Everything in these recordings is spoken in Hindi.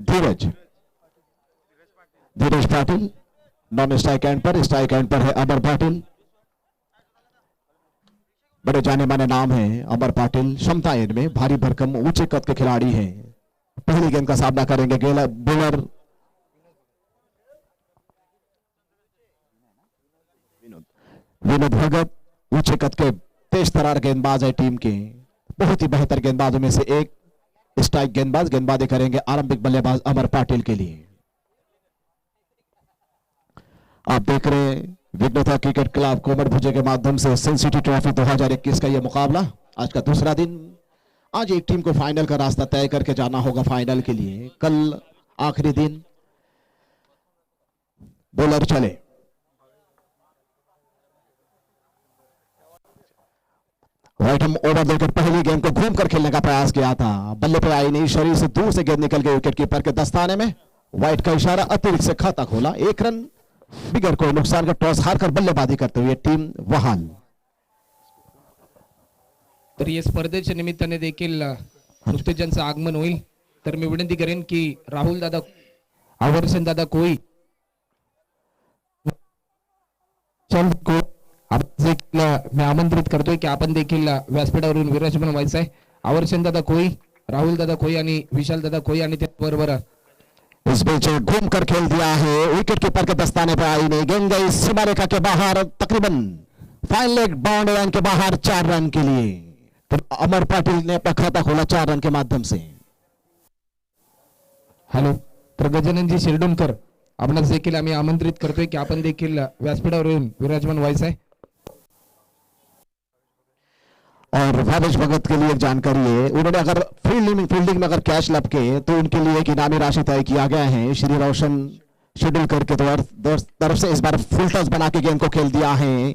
Dheeraj Dheeraj Patil non strike and पर, स्ट्राइक एंड पर है अमर पाटिल। बड़े जाने माने नाम है अमर पाटिल, क्षमता इनमें भारी भरकम ऊंचे कद के खिलाड़ी हैं। पहली गेंद का सामना करेंगे बॉलर विनोद भगत, ऊंचे कद के तेज तरार गेंदबाज है टीम के, बहुत ही बेहतर गेंदबाजों में से एक। स्ट्राइक गेंदबाज गेंदबाजी करेंगे आरंभिक बल्लेबाज अमर पाटिल के लिए। आप देख रहे हैं विघ्नता क्रिकेट क्लब कोमर भुजे के माध्यम से सन सिटी ट्रॉफी 2021 का यह मुकाबला। आज का दूसरा दिन। आज एक टीम को फाइनल का रास्ता तय करके जाना होगा फाइनल के लिए। कल आखिरी दिन। बॉलर चले, राइट हम ओवर देकर पहली गेंद को घूमकर खेलने का प्रयास किया था, बल्ले पे आई नहीं, शरीर से दूर से गेंद निकल गई विकेट कीपर के दस्ताने में। व्हाइट का इशारा, अतिरिक्त से खाता खोला, 1 रन बिगर कोई नुकसान का टॉस हारकर बल्लेबाजी करते हुए टीम वहाल। तर या स्पर्धेच्या निमित्ताने देखील उत्तेजनाचं आगमन होईल। तर मी विनंती करेन की राहुल दादा आवर्षण दादा कोई को मैं आमंत्रित करतोय की आपण देखील व्यासपीठावरून विराजमान व्हायचं आहे। आवर्षण दादा कोई, राहुल दादा कोई आणि विशाल दादा कोई आणि त्याबरोबर इस बीच घूम कर खेल दिया है, विकेट कीपर के दस्ताने पर आई नहीं, गेंद गई सीमा रेखा के बाहर, तकरीबन फाइनल लेग बाउंड्री लाइन के बाहर 4 रन के लिए। तो अमर पाटिल ने अपना खाता खोला 4 रन के माध्यम से। हॅलो, तर गजाननजी शिरडोणकर आपणास देखील आम्ही आमंत्रित करतोय की आपण देखील व्यासपीठावरून विराजमान व्हायचं आहे। और भावेश भगत के लिए एक जानकारी है, उन्होंने अगर फील्डिंग में अगर कैच लपके तो उनके लिए एक इनामी राशि तय किया गया है। श्री रोशन शेड्यूल करके तरफ से इस बार फुल टॉस बना के गेंद को खेल दिया है।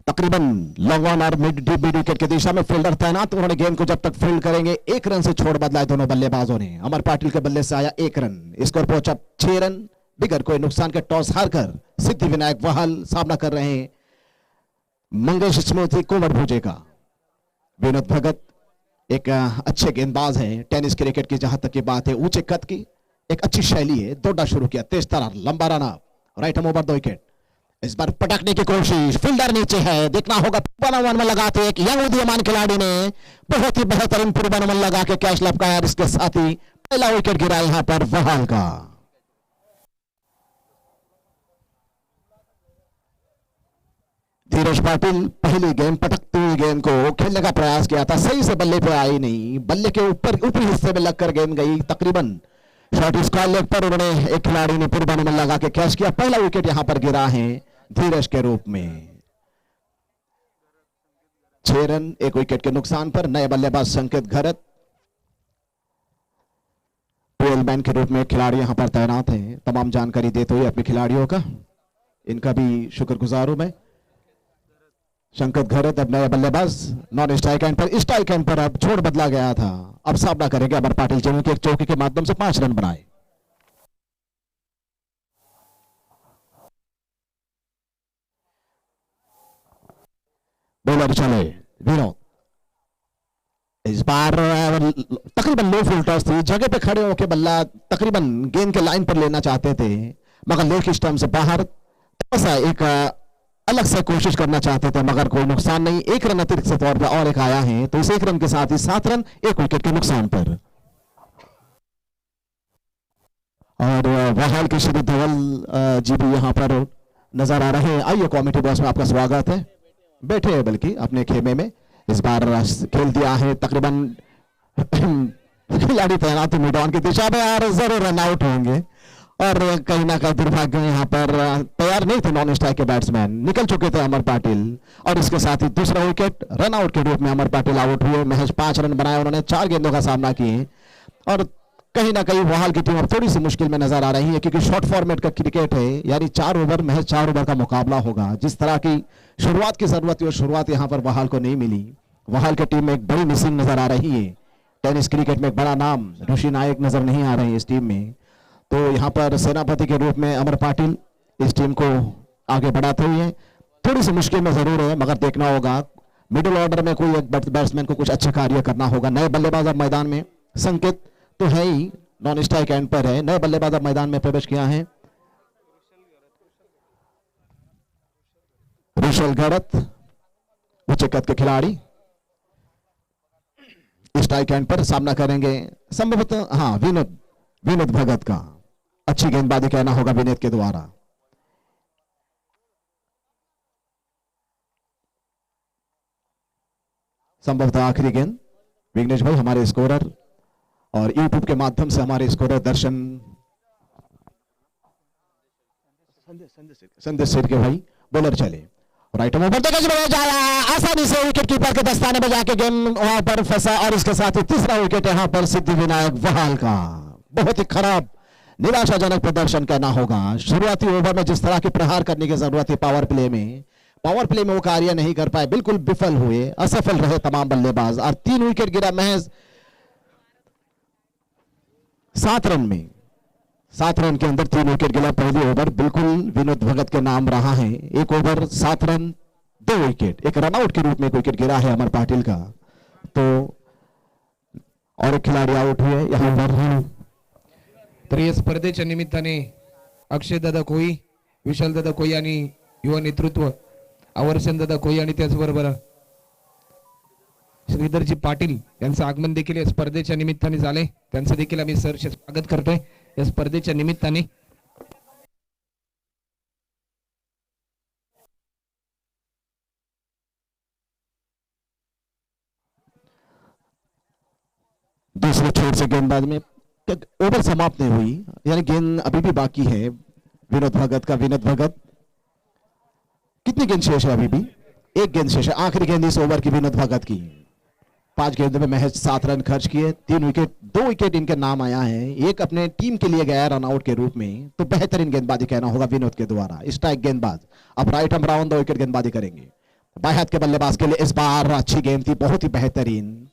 तकरीबन लॉन्ग ऑन और मिड विकेट की दिशा में फील्डर तैनात। उन्होंने गेंद को जब तक फील्ड करेंगे 1 रन से छोड़ बदला है दोनों बल्लेबाजों ने। अमर पाटिल के बल्ले से आया 1 रन, स्कोर पहुंचा 6 रन बिगर कोई नुकसान के टॉस हारकर सिद्धि विनायक वहाल सामना कर रहे हैं मंगेश स्मृति कोमर भुजे का। विनोद भगत एक अच्छे गेंदबाज हैं। टेनिस क्रिकेट की जहां तक की बात है, ऊंचे कद की एक अच्छी शैली है। दौड़ा शुरू किया, तेज तरार, लंबा रन, राइट हम ओवर 2 विकेट। इस बार पटकने की कोशिश, फील्डर नीचे है, देखना होगा। पूर्वानुमान में लगाते एक यंग उदीयमान खिलाड़ी ने बहुत ही बेहतरीन पूर्वानुमान लगा के कैच लपकाया। इसके साथ ही पहला विकेट गिरा यहां पर वहाल का। धीरज पाटिल पहली गेंद पटकती हुई गेंद को खेलने का प्रयास किया था, सही से बल्ले पे आई नहीं, बल्ले के ऊपरी हिस्से में लगकर गेंद गई तकरीबन शॉर्ट स्क्वायर लेग पर। उन्होंने एक खिलाड़ी ने पूर्वानुमान लगा के कैच किया। पहला विकेट यहां पर गिरा है धीरज के रूप में। 6 रन 1 विकेट के नुकसान पर नए बल्लेबाज संकेत घरत 12 मैन के रूप में खिलाड़ी यहां पर तैनात हैं। तमाम जानकारी देते हुए अपने खिलाड़ियों का इनका भी शुक्रगुजार हूं मैं। शंकर घरत अब नया बल्लेबाज नॉन स्ट्राइक एंड पर, स्ट्राइक एंड पर अब छोड़ बदला गया था। अब सामना करेंगे अमर पाटिल जिन्होंने एक चौके के माध्यम से 5 रन बनाए। बॉलर चले विनोद, इस बार तकरीबन लो फुल टॉस थी, जगह पे खड़े होकर बल्ला तकरीबन गेंद के लाइन पर लेना चाहते थे मगर लेग स्टंप से बाहर, ऐसा एक अलग से कोशिश करना चाहते थे मगर कोई नुकसान नहीं। 1 रन अतिरिक्त से तौर पर और एक आया है, तो इस 1 रन के साथ ही 7 रन 1 विकेट के नुकसान पर। और वहाल के श्री धवल जी भी यहां पर नजर आ रहे हैं। आइए कमेटी बॉक्स में आपका स्वागत है। बैठे हैं बल्कि अपने खेमे में। इस बार खेल दिया है तकरीबन खिलाड़ी तैनात मिडॉन की दिशा में और जरूर रन आउट होंगे। और कहीं ना कहीं दुर्भाग्य यहां पर तैयार नहीं थे नॉन स्ट्राइक के बैट्समैन, निकल चुके थे अमर पाटिल। और इसके साथ ही दूसरा विकेट रन आउट के रूप में अमर पाटिल आउट हुए। महज 5 रन बनाए उन्होंने, 4 गेंदों का सामना किए। और कहीं ना कहीं वहाल की टीम अब थोड़ी सी मुश्किल में नजर आ रही है क्योंकि शॉर्ट फॉर्मेट का क्रिकेट है, यानी 4 ओवर महज 4 ओवर का मुकाबला होगा। जिस तरह की शुरुआत की जरूरत थी वो शुरुआत यहां पर वहाल को नहीं मिली। वहाल की टीम में एक बड़ी मिसिंग नजर आ रही है। टेनिस क्रिकेट में एक बड़ा नाम ऋषि नायक नजर नहीं आ रहे हैं इस टीम में। तो यहां पर सेनापति के रूप में अमर पाटिल इस टीम को आगे बढ़ाते हुए थोड़ी सी मुश्किल में जरूर है मगर देखना होगा मिडिल ऑर्डर में कोई एक बैट्समैन को कुछ अच्छा कार्य करना होगा। नए बल्लेबाज अब मैदान में, संकेत तो है ही, नॉन स्ट्राइक एंड पर है। नए बल्लेबाज अब मैदान में प्रवेश किया है। रुशल गरत उच्च कद के खिलाड़ी स्ट्राइक एंड पर सामना करेंगे संभवतः हाँ विनोद भगत का। अच्छी गेंदबाजी कहना होगा विनोद के द्वारा। संभवतः आखिरी गेंद। विघ्नेश भाई हमारे स्कोरर और यूट्यूब के माध्यम से हमारे स्कोरर दर्शन संदेश सिर के भाई बॉलर चले। राइट ओवर तक जाया आसानी से विकेट कीपर के दस्ताने में जाके गेंद वहां पर फंसा और इसके साथ ही तीसरा विकेट यहां पर सिद्धिविनायक वहाल का। बहुत ही खराब निराशाजनक प्रदर्शन कहना होगा। शुरुआती ओवर में जिस तरह की प्रहार करने की जरूरत थी पावर प्ले में वो कार्य नहीं कर पाए, बिल्कुल विफल हुए, असफल रहे तमाम बल्लेबाज और 3 विकेट गिरा महज 7 रन में। 7 रन के अंदर 3 विकेट गिरा। पहली ओवर बिल्कुल विनोद भगत के नाम रहा है। 1 ओवर 7 रन 2 विकेट, एक रनआउट के रूप में विकेट गिरा है अमर पाटिल का। तो और एक खिलाड़ी आउट हुए यहां पर। तर या स्पर्धेच्या निमित्ताने अक्षय दादा कोई, विशाल दादा कोई आणि युवा नेतृत्व आवर्षण दादा कोई आणि त्याचबरोबर श्रीधरजी पाटील यांचं आगमन देखील या स्पर्धेच्या निमित्ताने झाले। त्यांचं देखील आम्ही सहर्ष स्वागत करतोय या स्पर्धेच्या निमित्ताने। दूसरे छोर से गेंदबाज में ओवर समाप्त नहीं हुई, यानी गेंद अभी भी बाकी है विनोद भगत का। विनोद भगत कितनी गेंद शेष है? अभी भी 1 गेंद शेष है। आखिरी गेंद इस ओवर की विनोद भगत की। 5 गेंदों में महज 7 रन खर्च किए, 3 विकेट, 2 विकेट इनके नाम आया है। एक अपने टीम के लिए गया रनआउट के रूप में। तो बेहतरीन गेंदबाजी कहना होगा विनोद के द्वारा। स्ट्राइक गेंदबाज अब राइट आर्म राउंड 2 विकेट गेंदबाजी करेंगे। बाएं हाथ के बल्लेबाज के लिए इस बार अच्छी गेंद थी, बहुत ही बेहतरीन।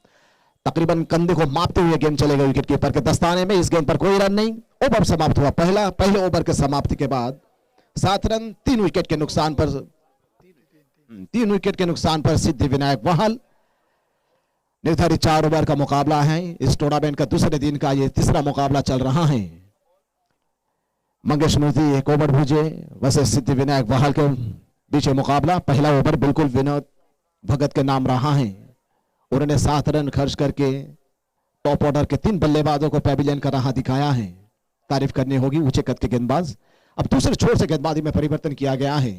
तकरीबन कंधे को मापते हुए गेंद चलेगा विकेट कीपर के दस्ताने में। इस गेंद पर कोई रन नहीं। ओवर समाप्त हुआ। पहले ओवर के समाप्ति के बाद 7 रन 3 विकेट के नुकसान पर सिद्धिविनायक वहाल। निर्धारित 4 ओवर का मुकाबला है। इस टूर्नामेंट का दूसरे दिन का ये तीसरा मुकाबला चल रहा है। मंगेश मोदी एक ओवर भूजे वैसे सिद्धिविनायक वहाल के बीच मुकाबला। पहला ओवर बिल्कुल विनोद भगत के नाम रहा है। उन्होंने 7 रन खर्च करके टॉप ऑर्डर के 3 बल्लेबाजों को पैविलियन का राह दिखाया है। तारीफ करनी होगी ऊंचे कद के गेंदबाज। अब दूसरे छोर से गेंदबाजी में परिवर्तन किया गया है।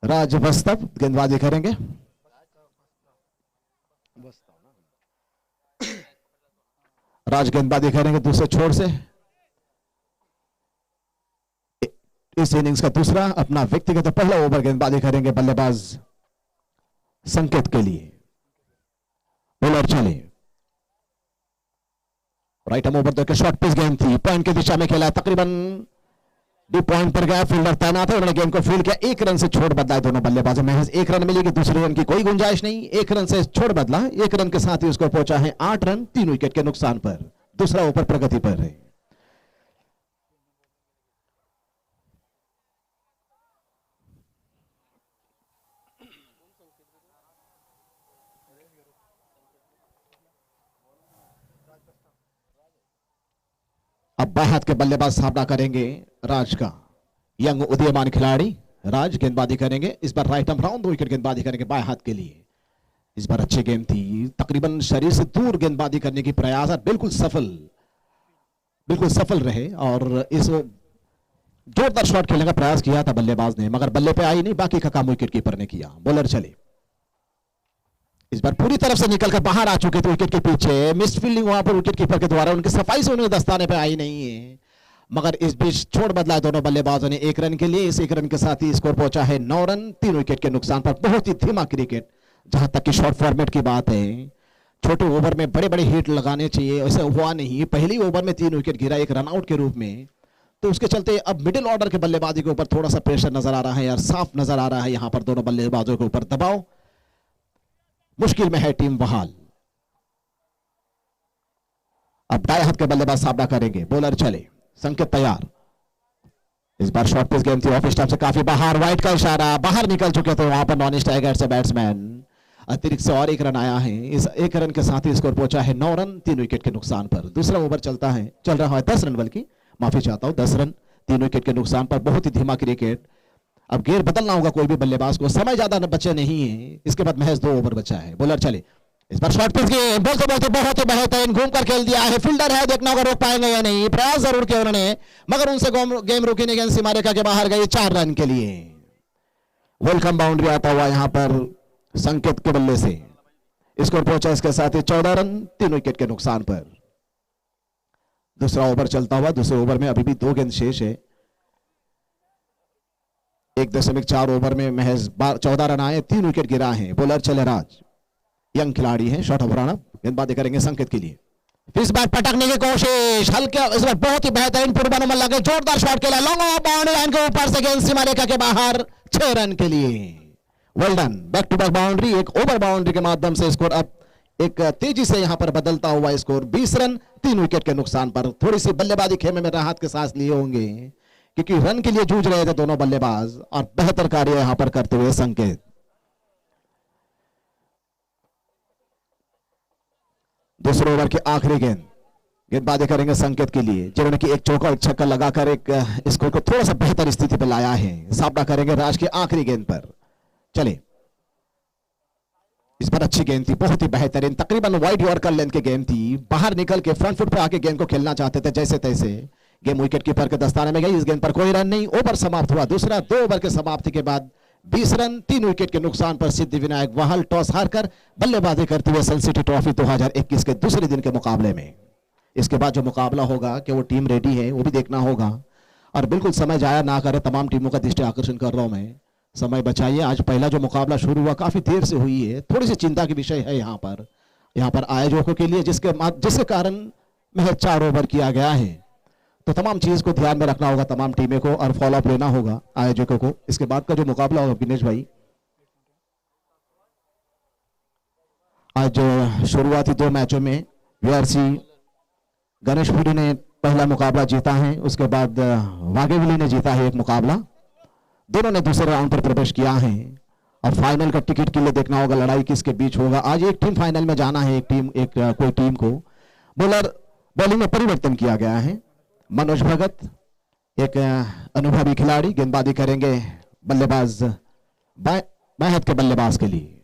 राज वस्तव गेंदबाजी करेंगे। राज गेंदबाजी करेंगे दूसरे छोर से। इस इनिंग्स का दूसरा अपना व्यक्तिगत पहला ओवर गेंदबाजी करेंगे बल्लेबाज संकेत के लिए। बॉलर चले। राइट आर्म ओवर देकर शॉर्ट पिच गेंद थी, पॉइंट की दिशा में खेला, तकरीबन डी पॉइंट पर गया। फील्डर तैनात है, उन्होंने गेंद को फील्ड किया। 1 रन से छोड़ बदला दोनों बल्लेबाजों में। 1 रन मिलेगी, दूसरे रन की कोई गुंजाइश नहीं। 1 रन से छोड़ बदला। 1 रन के साथ ही उसको पहुंचा है 8 रन 3 विकेट के नुकसान पर। दूसरा ओवर प्रगति पर है। अब बाएं हाथ के बल्लेबाज सामना करेंगे राज का। यंग उदीयमान खिलाड़ी राज गेंदबाजी करेंगे। इस बार राइट आर्म राउंड 2 विकेट गेंदबाजी करेंगे बाएं हाथ के लिए। इस बार अच्छी गेंद थी, तकरीबन शरीर से दूर गेंदबाजी करने की प्रयास, बिल्कुल सफल रहे। और इस जोरदार शॉट खेलने का प्रयास किया था बल्लेबाज ने, मगर बल्ले पे आई नहीं। बाकी का काम विकेट कीपर ने किया। बॉलर चले। इस बार पूरी तरफ से निकलकर बाहर आ चुके थे विकेट के पीछे। मिस फील्डिंग वहां पर विकेट कीपर के द्वारा, उनकी सफाई से उन्हें दस्ताने पे आई नहीं है। मगर इस बीच छोड़ बदला दोनों बल्लेबाजों ने 1 रन के लिए। इस 1 रन के साथ ही स्कोर पहुंचा है 9 रन 3 विकेट के नुकसान पर। बहुत ही धीमा क्रिकेट। जहां तक कि शॉर्ट फॉर्मेट की बात है, छोटे ओवर में बड़े बड़े हिट लगाने चाहिए, ऐसा हुआ नहीं। पहली ओवर में 3 विकेट गिरा एक रनआउट के रूप में। तो उसके चलते अब मिडिल ऑर्डर के बल्लेबाजी के ऊपर थोड़ा सा प्रेशर नजर आ रहा है यार, साफ नजर आ रहा है। यहां पर दोनों बल्लेबाजों के ऊपर दबाव। मुश्किल में है टीम बहाल। अब दाएं हाथ के बल्लेबाज सामना करेंगे। बॉलर चले। संकेत तैयार। इस बार शॉर्ट पिच गेंद थी, ऑफ स्टंप से काफी बाहर। वाइड का इशारा, बाहर निकल चुके थे वहां पर नॉन स्ट्राइकर से बैट्समैन। अतिरिक्त से और 1 रन आया है। इस 1 रन के साथ ही स्कोर पहुंचा है 9 रन 3 विकेट के नुकसान पर। दूसरा ओवर चल रहा है 10 रन, बल्कि माफी चाहता हूं, 10 रन 3 विकेट के नुकसान पर। बहुत ही धीमा क्रिकेट। अब गेयर बदलना होगा कोई भी बल्लेबाज को, समय ज्यादा बचे नहीं है, इसके बाद महज 2 ओवर बचा है। बॉलर चले, इस बार शॉर्ट पिच के बोलते बोलते बहुत ही बेहतरीन घूम कर खेल दिया है। फील्डर है, देखना होगा रोक पाएंगे या नहीं। प्रयास जरूर किया उन्होंने, मगर उनसे गेम रोकी नहीं गई, सीमा रेखा के बाहर गई 4 रन के लिए। वेलकम बाउंड्री आता हुआ यहां पर संकेत के बल्ले से। स्कोर पहुंचा इसके साथ ही 14 रन 3 विकेट के नुकसान पर। दूसरा ओवर चलता हुआ, दूसरे ओवर में अभी भी 2 गेंद शेष है। 1.4 ओवर में महज 14 रन आए, 3 विकेट गिरा है। बॉलर चले राज, यंग खिलाड़ी है, शॉर्ट ऑफ रन। गेंदबाजी करेंगे संकेत के लिए। इस बार पटकने की कोशिश, हल्के, इस बार बहुत ही बेहतरीन पूर्वानुमान लगे, जोरदार शॉट के लिए लॉन्ग ऑफ बाउंड्री लाइन के ऊपर से गेंद सीमा रेखा के बाहर 6 रन के लिए। Well done, back to back boundary, एक ओवर बाउंड्री के माध्यम से स्कोर अब एक तेजी से यहां पर बदलता हुआ स्कोर 20 रन 3 विकेट के नुकसान पर। थोड़ी सी बल्लेबाजी खेमे में राहत के सांस लिए होंगे, क्योंकि रन के लिए जूझ रहे थे दोनों बल्लेबाज, और बेहतर कार्य यहां पर करते हुए संकेत। दूसरे ओवर की आखिरी गेंदबाजी करेंगे संकेत के लिए, जिन्होंने कि एक चौका एक छक्का लगाकर एक स्कोर को थोड़ा सा बेहतर स्थिति पर लाया है। सामना करेंगे राज की आखिरी गेंद पर। चले, इस पर अच्छी गेंद थी, बहुत ही बेहतरीन, तकरीबन वाइड यॉर्कर लेंथ की गेंद थी। बाहर निकल के फ्रंट फुट पर आके गेंद को खेलना चाहते थे जैसे तैसे। गेम विकेट कीपर के दस्ताने में गई। इस गेंद पर कोई रन नहीं। ओवर समाप्त हुआ दूसरा। 2 ओवर के समाप्ति के बाद 20 रन 3 विकेट के नुकसान पर सिद्धिविनायक वाहल टॉस हारकर बल्लेबाजी करते हुए सन सिटी ट्रॉफी 2021 के दूसरे दिन के मुकाबले में। इसके बाद जो मुकाबला होगा कि वो टीम रेडी है, वो भी देखना होगा। और बिल्कुल समय जाया ना करे, तमाम टीमों का दृष्टि आकर्षण कर रहा हूं मैं, समय बचाइए। आज पहला जो मुकाबला शुरू हुआ काफी देर से हुई है, थोड़ी सी चिंता की विषय है यहाँ पर आयोजकों के लिए, जिसके कारण महज 4 ओवर किया गया है। तो तमाम चीज को ध्यान में रखना होगा तमाम टीमें को, और फॉलोअप लेना होगा आयोजकों को। इसके बाद का जो मुकाबला होगा विनेश भाई, आज शुरुआती 2 मैचों में वीआरसी गणेशपुरी ने पहला मुकाबला जीता है, उसके बाद वाघेविली ने जीता है 1 मुकाबला। दोनों ने दूसरे राउंड पर प्रवेश किया है, और फाइनल का टिकट के लिए देखना होगा लड़ाई किसके बीच होगा। आज एक टीम फाइनल में जाना है, कोई टीम को। बॉलिंग में परिवर्तन किया गया है। मनोज भगत एक अनुभवी खिलाड़ी, गेंदबाजी करेंगे बल्लेबाज बाएं हाथ के बल्लेबाज के लिए।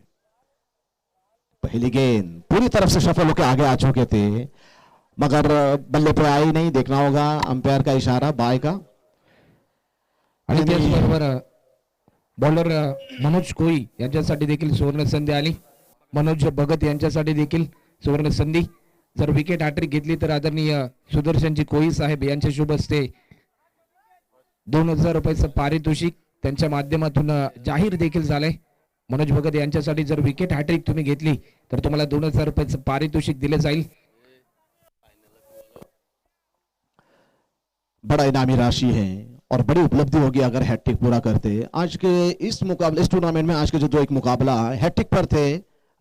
पहली गेंद पूरी तरफ से सफल होकर आगे आ चुके थे, मगर बल्ले पे आई नहीं। देखना होगा अंपायर का इशारा बाय का। आणि त्याचबरोबर बॉलर मनोज कोई यांच्यासाठी देखील सुवर्ण संधी आली। मनोज भगत यांच्यासाठी देखील सुवर्ण संधी। जर विकेट हॅट्रिक घेतली तर आदरणीय सुदर्शनजी कोई साहेब यांच्या शुभ हस्ते 2000 रुपयाचं पारितोषिक त्यांच्या माध्यमातून जाहीर देखील झालंय। मनोज भगत यांच्यासाठी जर विकेट हॅट्रिक तुम्ही घेतली तर तुम्हाला 2000 रुपयाचं पारितोषिक दिले जाईल। बड़ा इनामी राशि है और बड़ी उपलब्धि होगी अगर हैट्रिक पूरा करते। आज के इस टूर्नामेंट में आज के जो 2 एक मुकाबला हैट्रिक पर थे,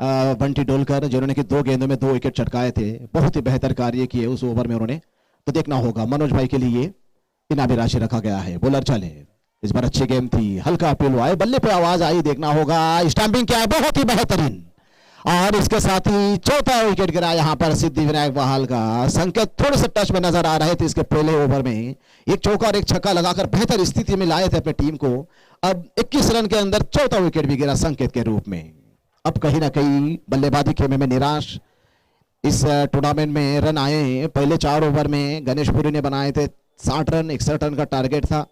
बंटी डोलकर जिन्होंने कि 2 गेंदों में 2 विकेट चटकाए थे, बहुत ही बेहतर कार्य किए उस ओवर में उन्होंने। तो देखना होगा मनोज भाई के लिए इनामी राशि रखा गया है। बॉलर चले, इस बार अच्छी गेम थी, हल्का अपील हुआ है, बल्ले पे आवाज आई, देखना होगा। स्टंपिंग क्या है, बहुत ही बेहतरीन, और इसके साथ ही 4था विकेट गिरा यहां पर सिद्धिविनायक वाहल का। संकेत थोड़े से टच में नजर आ रहे थे इसके पहले ओवर में, एक चौका और एक छक्का लगाकर बेहतर स्थिति में लाए थे अपनी टीम को। अब 21 रन के अंदर 4था विकेट भी गिरा संकेत के रूप में। अब कहीं ना कहीं बल्लेबाजी खेमे में निराश इस टूर्नामेंट में रन आए हैं। पहले 4 ओवर में गणेशपुरी ने बनाए थे 60 रन, 61 रन का टारगेट था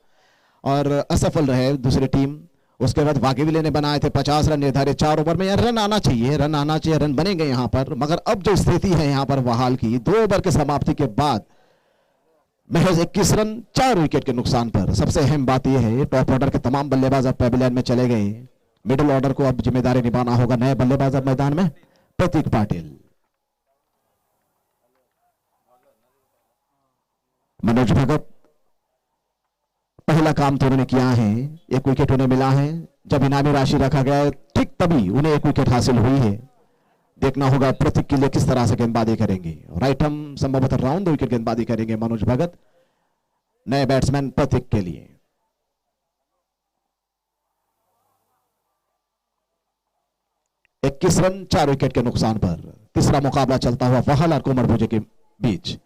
और असफल रहे दूसरी टीम। उसके बाद वाघेविले ने बनाए थे 50 रन निर्धारित 4 ओवर में। यार रन आना चाहिए, रन बनेंगे यहाँ पर, मगर अब जो स्थिति है यहाँ पर वाहल की 2 ओवर के समाप्ति के बाद महज 21 रन 4 विकेट के नुकसान पर। सबसे अहम बात यह है टॉप ऑर्डर के तमाम बल्लेबाज अब पेविलियन में चले गए। मिडिल ऑर्डर को अब जिम्मेदारी निभाना होगा नए बल्लेबाज अब मैदान में। प्रतीक पाटिल, मनोज भगत, पहला काम तो उन्होंने किया है, 1 विकेट उन्हें मिला है। जब इनामी राशि रखा गया है ठीक तभी उन्हें 1 विकेट हासिल हुई है। देखना होगा प्रतीक के लिए किस तरह से गेंदबाजी करेंगे। राइट हम संभवतः राउंड 2 विकेट गेंदबाजी करेंगे मनोज भगत, नए बैट्समैन प्रतीक के लिए। 21 रन 4 विकेट के नुकसान पर। तीसरा मुकाबला चलता हुआ वहाल और कुमार भुजे के बीच।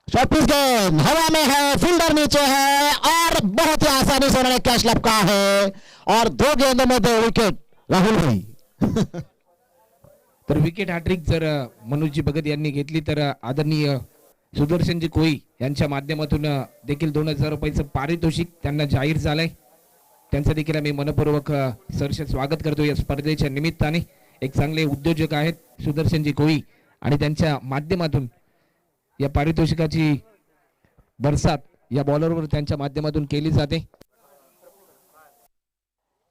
शॉट पिच गेंद हवा में है, फील्डर नीचे है और बहुत ही आसानी से उन्होंने कैच लपका है और 2 गेंदों में 2 विकेट। राहुल भाई तर विकेट हॅट्रिक जर मनोजजी भगत यांनी घेतली तर आदरणीय सुदर्शनजी कोई यांच्या माध्यमातून देखील 2000 रुपयाचं पारितोषिक त्यांना जाहीर झालंय। त्यांचं देखील आम्ही मनपूर्वक सहर्ष स्वागत करतो या स्पर्धेच्या निमित्ताने। एक चांगले उद्योजक आहेत सुदर्शनजी कोई आणि त्यांच्या माध्यमातून या पारितोषिकाची बरसात या बॉलरवर त्यांच्या माध्यमातून केली जाते।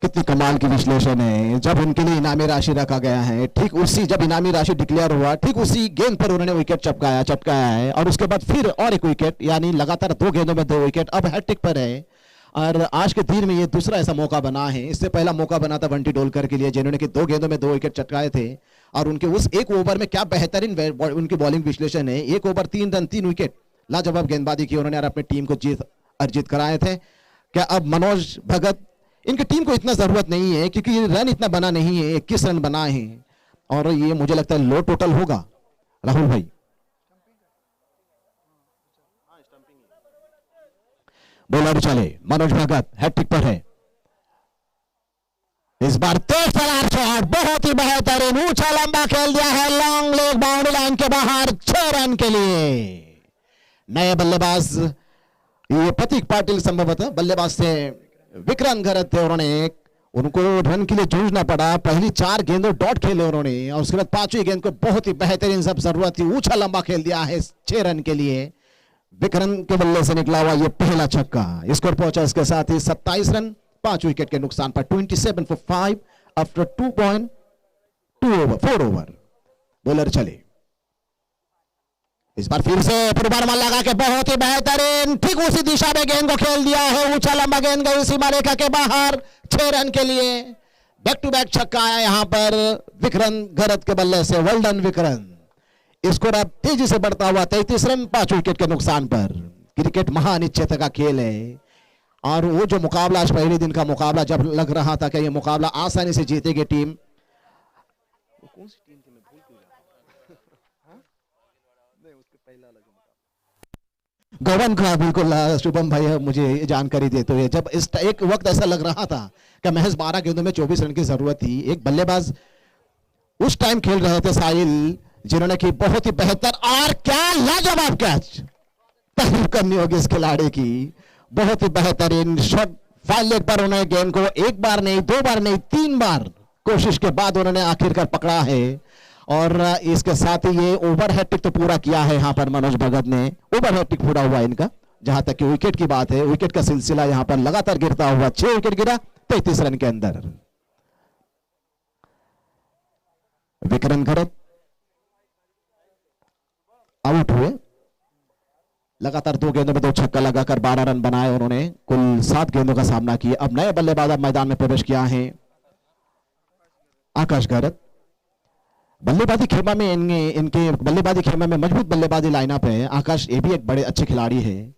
कितनी कमाल की विश्लेषण है। जब उनके लिए इनामी राशि रखा गया है, ठीक उसी जब इनामी राशि डिक्लेयर हुआ ठीक उसी गेंद पर उन्होंने विकेट चटकाया है और उसके बाद फिर और एक विकेट, यानी लगातार 2 गेंदों में 2 विकेट। अब हैट्रिक पर है और आज के दिन में ये दूसरा ऐसा मौका बना है। इससे पहला मौका बना था बंटी डोलकर के लिए जिन्होंने कि 2 गेंदों में 2 विकेट चटकाए थे और उनके उस एक ओवर में क्या बेहतरीन उनकी बॉलिंग विश्लेषण है। 1 ओवर 3 रन 3 विकेट, लाजवाब गेंदबाजी की उन्होंने और अपनी टीम को जीत अर्जित कराए थे। क्या अब मनोज भगत, इनकी टीम को इतना जरूरत नहीं है क्योंकि रन इतना बना नहीं है, 21 रन बना है और ये मुझे लगता है लो टोटल होगा। राहुल भाई बॉलर चले, मनोज भगत हैट्रिक पर है। इस बार तेज तरार शॉट, बहुत ही बेहतरीन ऊंचा लंबा खेल दिया है, लॉन्ग लेग बाउंड्री लाइन के बाहर 6 रन के लिए। नए बल्लेबाज ये प्रतीक पाटिल संभवतः बल्लेबाज थे विक्रांत घरत थे, उनको रन के लिए जूझना पड़ा। पहली 4 गेंदों डॉट खेले उन्होंने और उसके बाद 5वीं गेंद को बहुत ही बेहतरीन सब जरूरत थी, ऊंचा लंबा खेल दिया है 6 रन के लिए। विक्रांत के बल्ले से निकला हुआ ये पहला छक्का, स्कोर पहुंचा इसके साथ ही 27 रन 5 विकेट के नुकसान पर। 27 for 5 आफ्टर 4 ओवर। बॉलर चले, इस बार फिर से पूर्वानुमान लगा के बहुत ही बेहतरीन ठीक उसी दिशा में गेंद को खेल दिया है, ऊंचा लंबा गेंद गई सीमा रेखा के बाहर 6 रन के लिए। बैक टू बैक छक्का आया यहां पर विक्रांत घरत के बल्ले से। Well done Vikrant. स्कोर अब तेजी से बढ़ता हुआ 33 रन 5 विकेट के नुकसान पर। क्रिकेट महाअनिश्चितता का खेल है और वो जो मुकाबला आज पहले दिन का मुकाबला जब लग रहा था कि ये मुकाबला आसानी से जीतेगी टीम, कौन सी टीम थी मैं भूल क्यों जाता नहीं, उसके पहला अलग गवन का बिल्कुल शुभम भाई मुझे जानकारी देते हुए, जब इस एक वक्त ऐसा लग रहा था कि महज 12 गेंदों में 24 रन की जरूरत थी। एक बल्लेबाज उस टाइम खेल रहे थे साहिल, जिन्होंने की बहुत ही बेहतर और क्या लाजवाब कैच, तारीफ करनी होगी इस खिलाड़ी की। बहुत ही बेहतरीन शॉट, फाइल लेग पर उन्होंने गेंद को 1 बार नहीं 2 बार नहीं 3 बार कोशिश के बाद उन्होंने आखिरकार पकड़ा है और इसके साथ ही ये ओवर हैट्रिक तो पूरा किया है यहां पर मनोज भगत ने। ओवर हैट्रिक पूरा हुआ इनका। जहां तक कि विकेट की बात है, विकेट का सिलसिला यहां पर लगातार गिरता हुआ 6 विकेट गिरा 33 रन के अंदर। विक्रांत घरत आउट हुए, लगातार 2 गेंदों में 2 छक्का लगाकर 12 रन बनाए उन्होंने, कुल 7 गेंदों का सामना किया। अब नए बल्लेबाज अब मैदान में प्रवेश किया है आकाश घरत। बल्लेबाजी खेमा में इनके बल्लेबाजी खेमा में मजबूत बल्लेबाजी लाइनअप है। आकाश ये भी एक बड़े अच्छे खिलाड़ी है,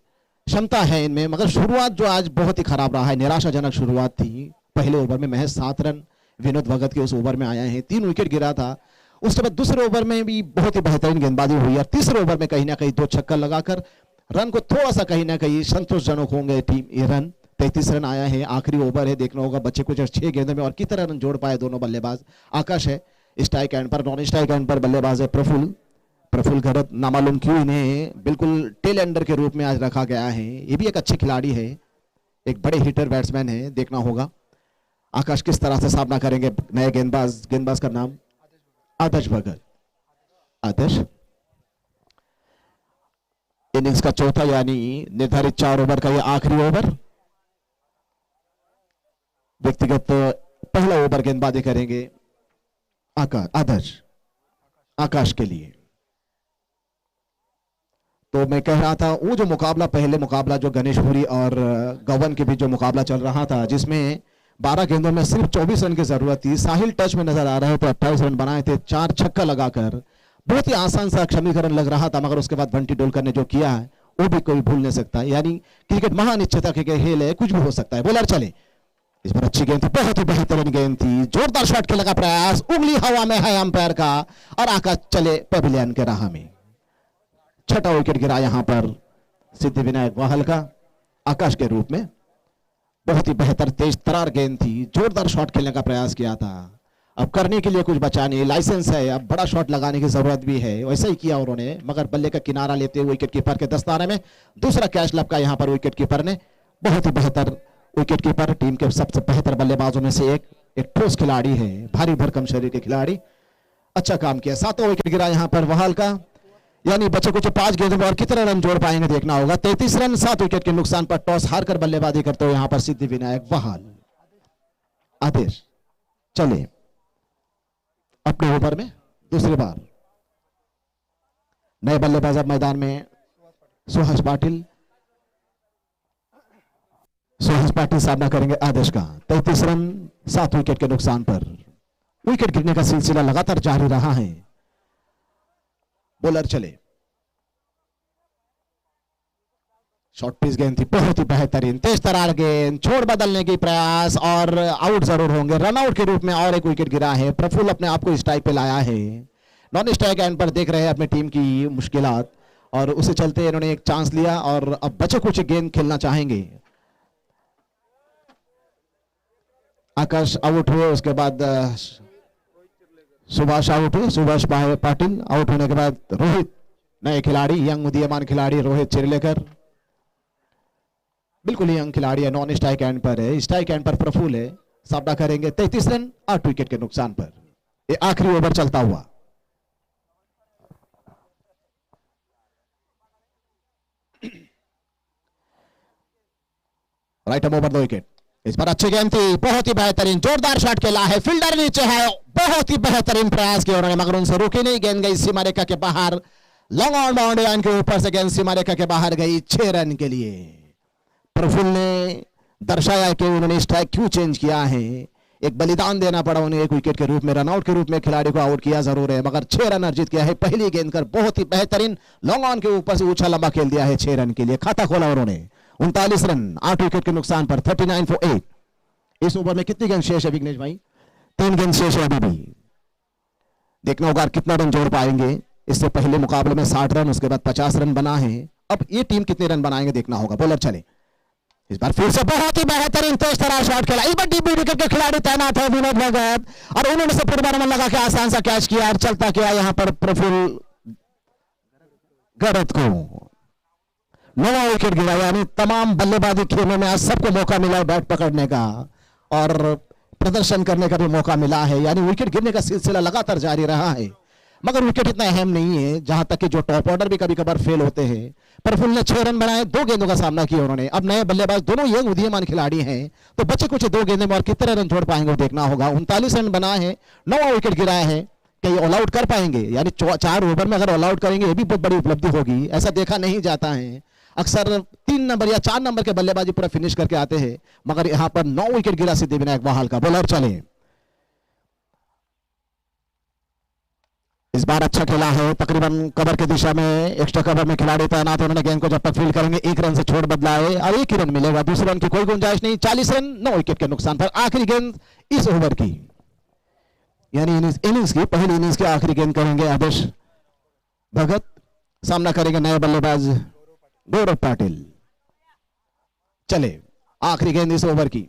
क्षमता है इनमें, मगर शुरुआत जो आज बहुत ही खराब रहा है, निराशाजनक शुरुआत थी। पहले ओवर में महज 7 रन विनोद भगत के उस ओवर में आए हैं, 3 विकेट गिरा था। उसके बाद दूसरे ओवर में भी बहुत ही बेहतरीन गेंदबाजी हुई और तीसरे ओवर में कहीं ना कहीं 2 छक्का लगाकर रन को थोड़ा सा कहीं ना कहीं संतोषजनक होंगे टीम। ये रन 33 रन आया है, आखिरी ओवर है, देखना होगा बच्चे को 6 गेंदों में और कितना रन जोड़ पाए दोनों बल्लेबाज। आकाश है स्ट्राइक एंड पर, नॉन स्ट्राइक एंड पर बल्लेबाज है प्रफुल्ल घरत। नामालूम क्यों इन्हें बिल्कुल टेल एंडर के रूप में आज रखा गया है। ये भी एक अच्छे खिलाड़ी है, एक बड़े हिटर बैट्समैन है, देखना होगा आकाश किस तरह से सामना करेंगे नए गेंदबाज का नाम आदर्श भगत। आदर्श इनिंग्स का चौथा यानी निर्धारित 4 ओवर का ये आखिरी ओवर। व्यक्तिगत पहला ओवर गेंदबाजी करेंगे आकाश के लिए। तो मैं कह रहा था वो जो मुकाबला पहले मुकाबला जो गणेशपुरी और गवन के बीच जो मुकाबला चल रहा था, जिसमें 12 गेंदों में सिर्फ 24 रन की जरूरत थी। साहिल टच में नजर आ रहे थे, 28 रन बनाए थे, 4 छक्का लगाकर बहुत ही आसान सा क्षमीकरण लग रहा था, मगर उसके बाद बंटी डोलकर ने जो किया है वो भी कोई भूल नहीं सकता। यानी क्रिकेट महाअनिश्चितता के खेल है, कुछ भी हो सकता है। बॉलर चले, इस बार अच्छी गेंद थी, बहुत ही बेहतरीन गेंद थी, जोरदार शॉट खेलने का प्रयास, उंगली हवा में है अंपायर का और आकाश चले पवेलियन के राह में। छठा विकेट गिरा यहां पर सिद्धिविनायक वाहल का आकाश के रूप में। बहुत ही बेहतर तेज तरार गेंद थी, जोरदार शॉट खेलने का प्रयास किया था। अब करने के लिए कुछ बचा नहीं, लाइसेंस है, अब बड़ा शॉट लगाने की जरूरत भी है, वैसा ही किया उन्होंने, मगर बल्ले का किनारा लेते हुए विकेट कीपर के दस्ताने में दूसरा कैच लपका यहां पर विकेट कीपर ने। बहुत ही बेहतर विकेट कीपर, टीम के सबसे बेहतर बल्लेबाजों में से एक ठोस खिलाड़ी है, भारी भरकम शरीर के खिलाड़ी, अच्छा काम किया। सातवां विकेट गिरा यहां पर वाहल का, यानी बच्चे कुछ 5 गेंदों में और कितने रन जोड़ पाएंगे देखना होगा। 33 रन 7 विकेट के नुकसान पर टॉस हारकर बल्लेबाजी करते हुए यहां पर सिद्धिविनायक वाहल। आदेश चले अपने ओवर में दूसरी बार। नए बल्लेबाज अब मैदान में सुहास पाटिल सामना करेंगे आदेश का। 33 रन 7 विकेट के नुकसान पर विकेट गिरने का सिलसिला लगातार जारी रहा है। बॉलर चले, शॉर्ट पिच गेंद थी, बहुत ही बेहतरीन तेज तरार गेंद, छोड़ बदलने की प्रयास और आउट जरूर होंगे। रन आउट के रूप में और एक विकेट गिरा है। प्रफुल्ल अपने आप को स्ट्राइक पे लाया है, नॉन स्ट्राइक एंड पर देख रहे हैं अपनी टीम की मुश्किलात और उसे चलते इन्होंने एक चांस लिया और अब बचे कुछ गेंद खेलना चाहेंगे। आकाश आउट हुए, उसके बाद सुभाष आउट हुए, सुभाष पाटिल आउट होने के बाद रोहित, नए खिलाड़ी, यंग उदीयमान खिलाड़ी रोहित चिरलेकर, बिल्कुल यंग खिलाड़ी है, नॉन स्ट्राइक एंड पर है। स्ट्राइक एंड पर प्रफुल्ल है, सामना करेंगे 33 रन 8 विकेट के नुकसान पर। ये आखिरी ओवर चलता हुआ। Right over 2 wicket. इस पर अच्छी गेंद थी, बहुत ही बेहतरीन जोरदार शॉट खेला है, फील्डर नीचे है, बहुत ही बेहतरीन प्रयास किया उन्होंने मगर उनसे रुकी नहीं, गेंद गई सीमा रेखा के बाहर, लॉन्ग ऑन बाउंड्री लाइन के ऊपर से गेंद सीमा रेखा के बाहर गई 6 रन के लिए। प्रफुल्ल ने दर्शाया कि उन्होंने स्ट्राइक क्यों चेंज किया है, एक बलिदान देना पड़ा उन्हें एक विकेट के रूप में, रनआउट के रूप में खिलाड़ी को आउट किया जरूर है मगर 6 रन अर्जित किया है। पहली गेंद कर बहुत ही बेहतरीन लॉन्ग ऑन के ऊपर से ऊंचा लंबा खेल दिया है 6 रन के लिए, खाता खोला उन्होंने। 39 रन 8 विकेट के नुकसान पर 39 for 8। इस ओवर में कितनी गेंद शेष है विघ्नेश भाई? 3 गेंद शेष है अभी भी, देखना होगा कितना रन जोड़ पाएंगे। इससे पहले मुकाबले में 60 रन, उसके बाद 50 रन बना है, अब ये टीम कितने रन बनाएंगे देखना होगा। बॉलर चले, इस बार फिर से बहुत ही बेहतरीन तेज तरार शॉट खेला, इस बार डीप विकेट के खिलाड़ी तैनात है विनोद भगत और उन्होंने से पूर्वानुमान लगा के आसान सा कैच किया और चलता किया यहां पर प्रफुल्ल गड़त को। 9वां विकेट गिरा, यानी तमाम बल्लेबाजी खेलने में आज सबको मौका मिला है बैट पकड़ने का और प्रदर्शन करने का भी मौका मिला है, यानी विकेट गिरने का सिलसिला लगातार जारी रहा है मगर विकेट इतना अहम नहीं है, जहां तक कि जो टॉप ऑर्डर भी कभी कभार फेल होते हैं। प्रफुल्ल ने 6 रन बनाए, 2 गेंदों का सामना किया उन्होंने। अब नए बल्लेबाज दोनों यंग उदीयमान खिलाड़ी हैं, तो बचे कुछ 2 गेंदों में और कितने रन छोड़ पाएंगे देखना होगा। 39 रन बनाए हैं, 9वां विकेट गिराए हैं, कहीं ऑल आउट कर पाएंगे, यानी 4 ओवर में अगर ऑल आउट करेंगे ये भी बहुत बड़ी उपलब्धि होगी, ऐसा देखा नहीं जाता है। अक्सर 3 नंबर या 4 नंबर के बल्लेबाजी पूरा फिनिश करके आते हैं मगर यहां पर 9 विकेट गिरा सिद्धिविनायक वाहल का। बॉलर चले, इस बार अच्छा खेला है, तकरीबन कवर की दिशा में एक्स्ट्रा कवर में खिलाड़ी तैनात है, उन्होंने गेंद को जब तक फील्ड करेंगे 1 रन से छोड़ बदला है और 1 ही रन मिलेगा, दूसरे रन की कोई गुंजाइश नहीं। 40 रन 9 विकेट के नुकसान पर आखिरी गेंद इस ओवर की, यानी इनिंग्स की पहली इनिंग्स की आखिरी गेंद करेंगे आदेश भगत, सामना करेंगे नए बल्लेबाज गौरव पाटिल। चले, आखिरी गेंद इस ओवर की,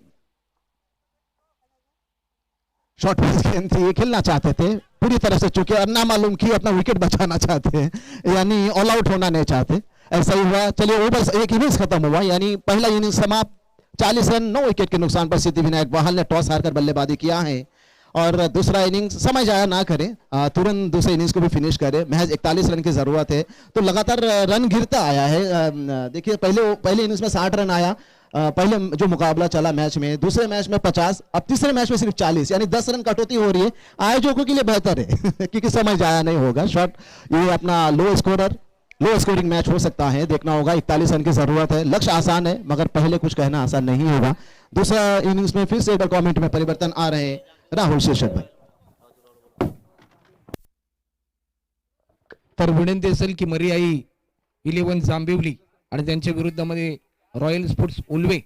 शॉर्ट पिच गेंद थी, खेलना चाहते थे पूरी तरह से, चुके और ना मालूम की अपना विकेट बचाना चाहते हैं, यानी ऑल आउट होना नहीं चाहते, ऐसा ही हुआ। चलिए ओवर एक इनिंग्स खत्म हुआ, यानी पहला इनिंग्स समाप्त, 40 रन 9 विकेट के नुकसान पर सिद्धिविनायक वाहल ने टॉस हारकर बल्लेबाजी किया है और दूसरा इनिंग्स समय जाया ना करें, तुरंत दूसरे इनिंग्स को भी फिनिश करें। महज 41 रन की जरूरत है, तो लगातार रन गिरता आया है। देखिए पहले इनिंग्स में 60 रन आया, पहले जो मुकाबला चला मैच में, दूसरे मैच में 50, अब तीसरे मैच में सिर्फ 40, यानी 10 रन कटौती हो रही है। आयोजकों के लिए बेहतर है क्योंकि समय जाया नहीं होगा। शॉट ये अपना लो स्कोरिंग मैच हो सकता है, देखना होगा। 41 रन की जरूरत है, लक्ष्य आसान है मगर पहले कुछ कहना आसान नहीं होगा। दूसरा इनिंग्स में फिर से एक बार कमेंट में परिवर्तन आ रहे हैं, राहुल शेषक भाई। तर विनंती असेल की मर्याई 11 जांभिवली आणि त्यांच्या विरुद्धामध्ये रॉयल स्पोर्ट्स उल्वे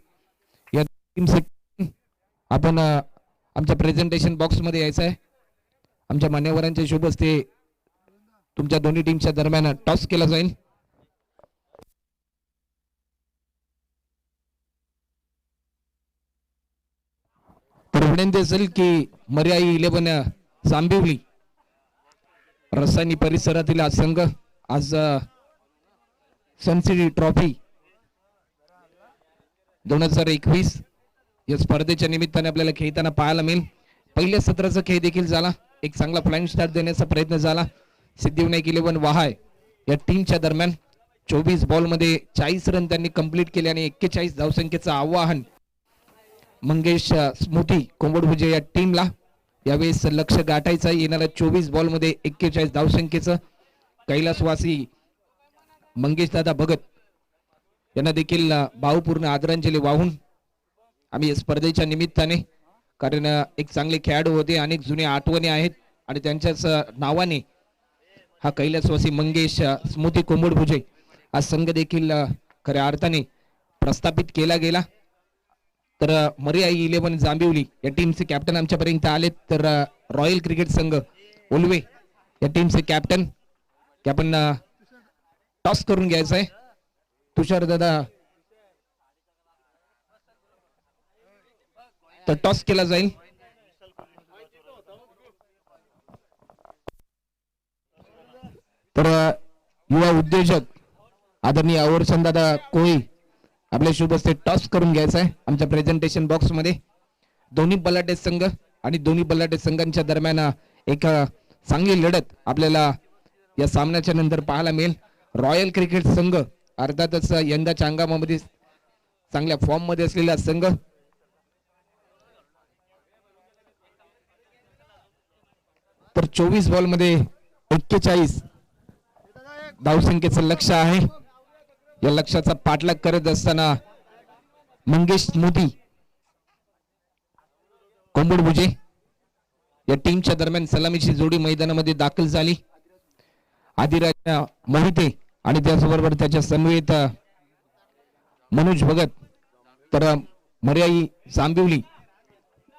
या टीमसाठी आपण आमच्या प्रेझेंटेशन बॉक्स मध्ये यायचं आहे. आमच्या मान्यवरांच्या शुभ हस्ते तुमच्या दोन्ही टीमच्या दरम्यान टॉस केला जाईल. तर विनंती असेल की मर्याई 11 जांभिवली रसायनी परिसरातील हा संघ आज सनसिटी ट्रॉफी 2021 या स्पर्धेच्या निमित्ताने आपल्याला खेळताना पाहायला मिळेल. पहिल्या सत्राचा खेळ देखील झाला. एक चांगला फ्लाइंग स्टार्ट देण्याचा प्रयत्न झाला. सिद्धिविनायक 11 वहाय या टीमच्या दरम्यान 24 बॉल मध्ये 40 रन त्यांनी कंप्लीट केले आणि 41 धावसंख्येचं आवाहन मंगेश स्मृती कोंबडभुजे या टीमला यावेळेस लक्ष गाठायचं येणाऱ्या 24 बॉल मध्ये 41 धावसंख्येचं. कैलासवासी मंगेश दादा भगत यांना देखील भावपूर्ण आदरांजली वाहून आम्ही या स्पर्धेच्या निमित्ताने, कारण एक चांगले खेळाडू होते, अनेक जुने आठवणी आहेत आणि त्यांच्याच नावाने हा कैलासवासी मंगेश स्मृती कोंबडभुजे हा संघ देखील खऱ्या अर्थाने प्रस्थापित केला गेला. तर मर्याई 11 जांभिवली या टीमचे कॅप्टन आमच्यापर्यंत आलेत. तर रॉयल क्रिकेट संघ उल्वे या टीमचे कॅप्टन की आपण टॉस करून घ्यायचं आहे. तुषार दादा, तर टॉस केला जाईल. तर युवा उद्योजक आदरणीय अवर्षण दादा कोळी आपल्या शुभ हस्ते टॉस करून घ्यायचा आहे. आमच्या प्रेझेंटेशन बॉक्स मध्ये दोन्ही बलाढ्य संघ आणि दोन्ही बलाढ्य संघांच्या दरम्यान एक चांगली लढत आपल्याला या सामन्याच्या नंतर पाहायला मिळेल. रॉयल क्रिकेट संघ अर्थातच यंदाच्या हंगामामध्ये चांगल्या फॉर्म मध्ये असलेला संघ. तर 24 बॉल मध्ये 41 धावसंख्येचं लक्ष आहे. या लक्ष्याचा पाठलाग करत असताना मंगेश स्मृती कोंबडभुजे या टीमच्या दरम्यान सलामीची जोडी मैदानामध्ये दाखल झाली. आदिराज मोहिते आणि त्याचबरोबर त्याच्या समवेत मनोज भगत. तर मर्याई जांभिवली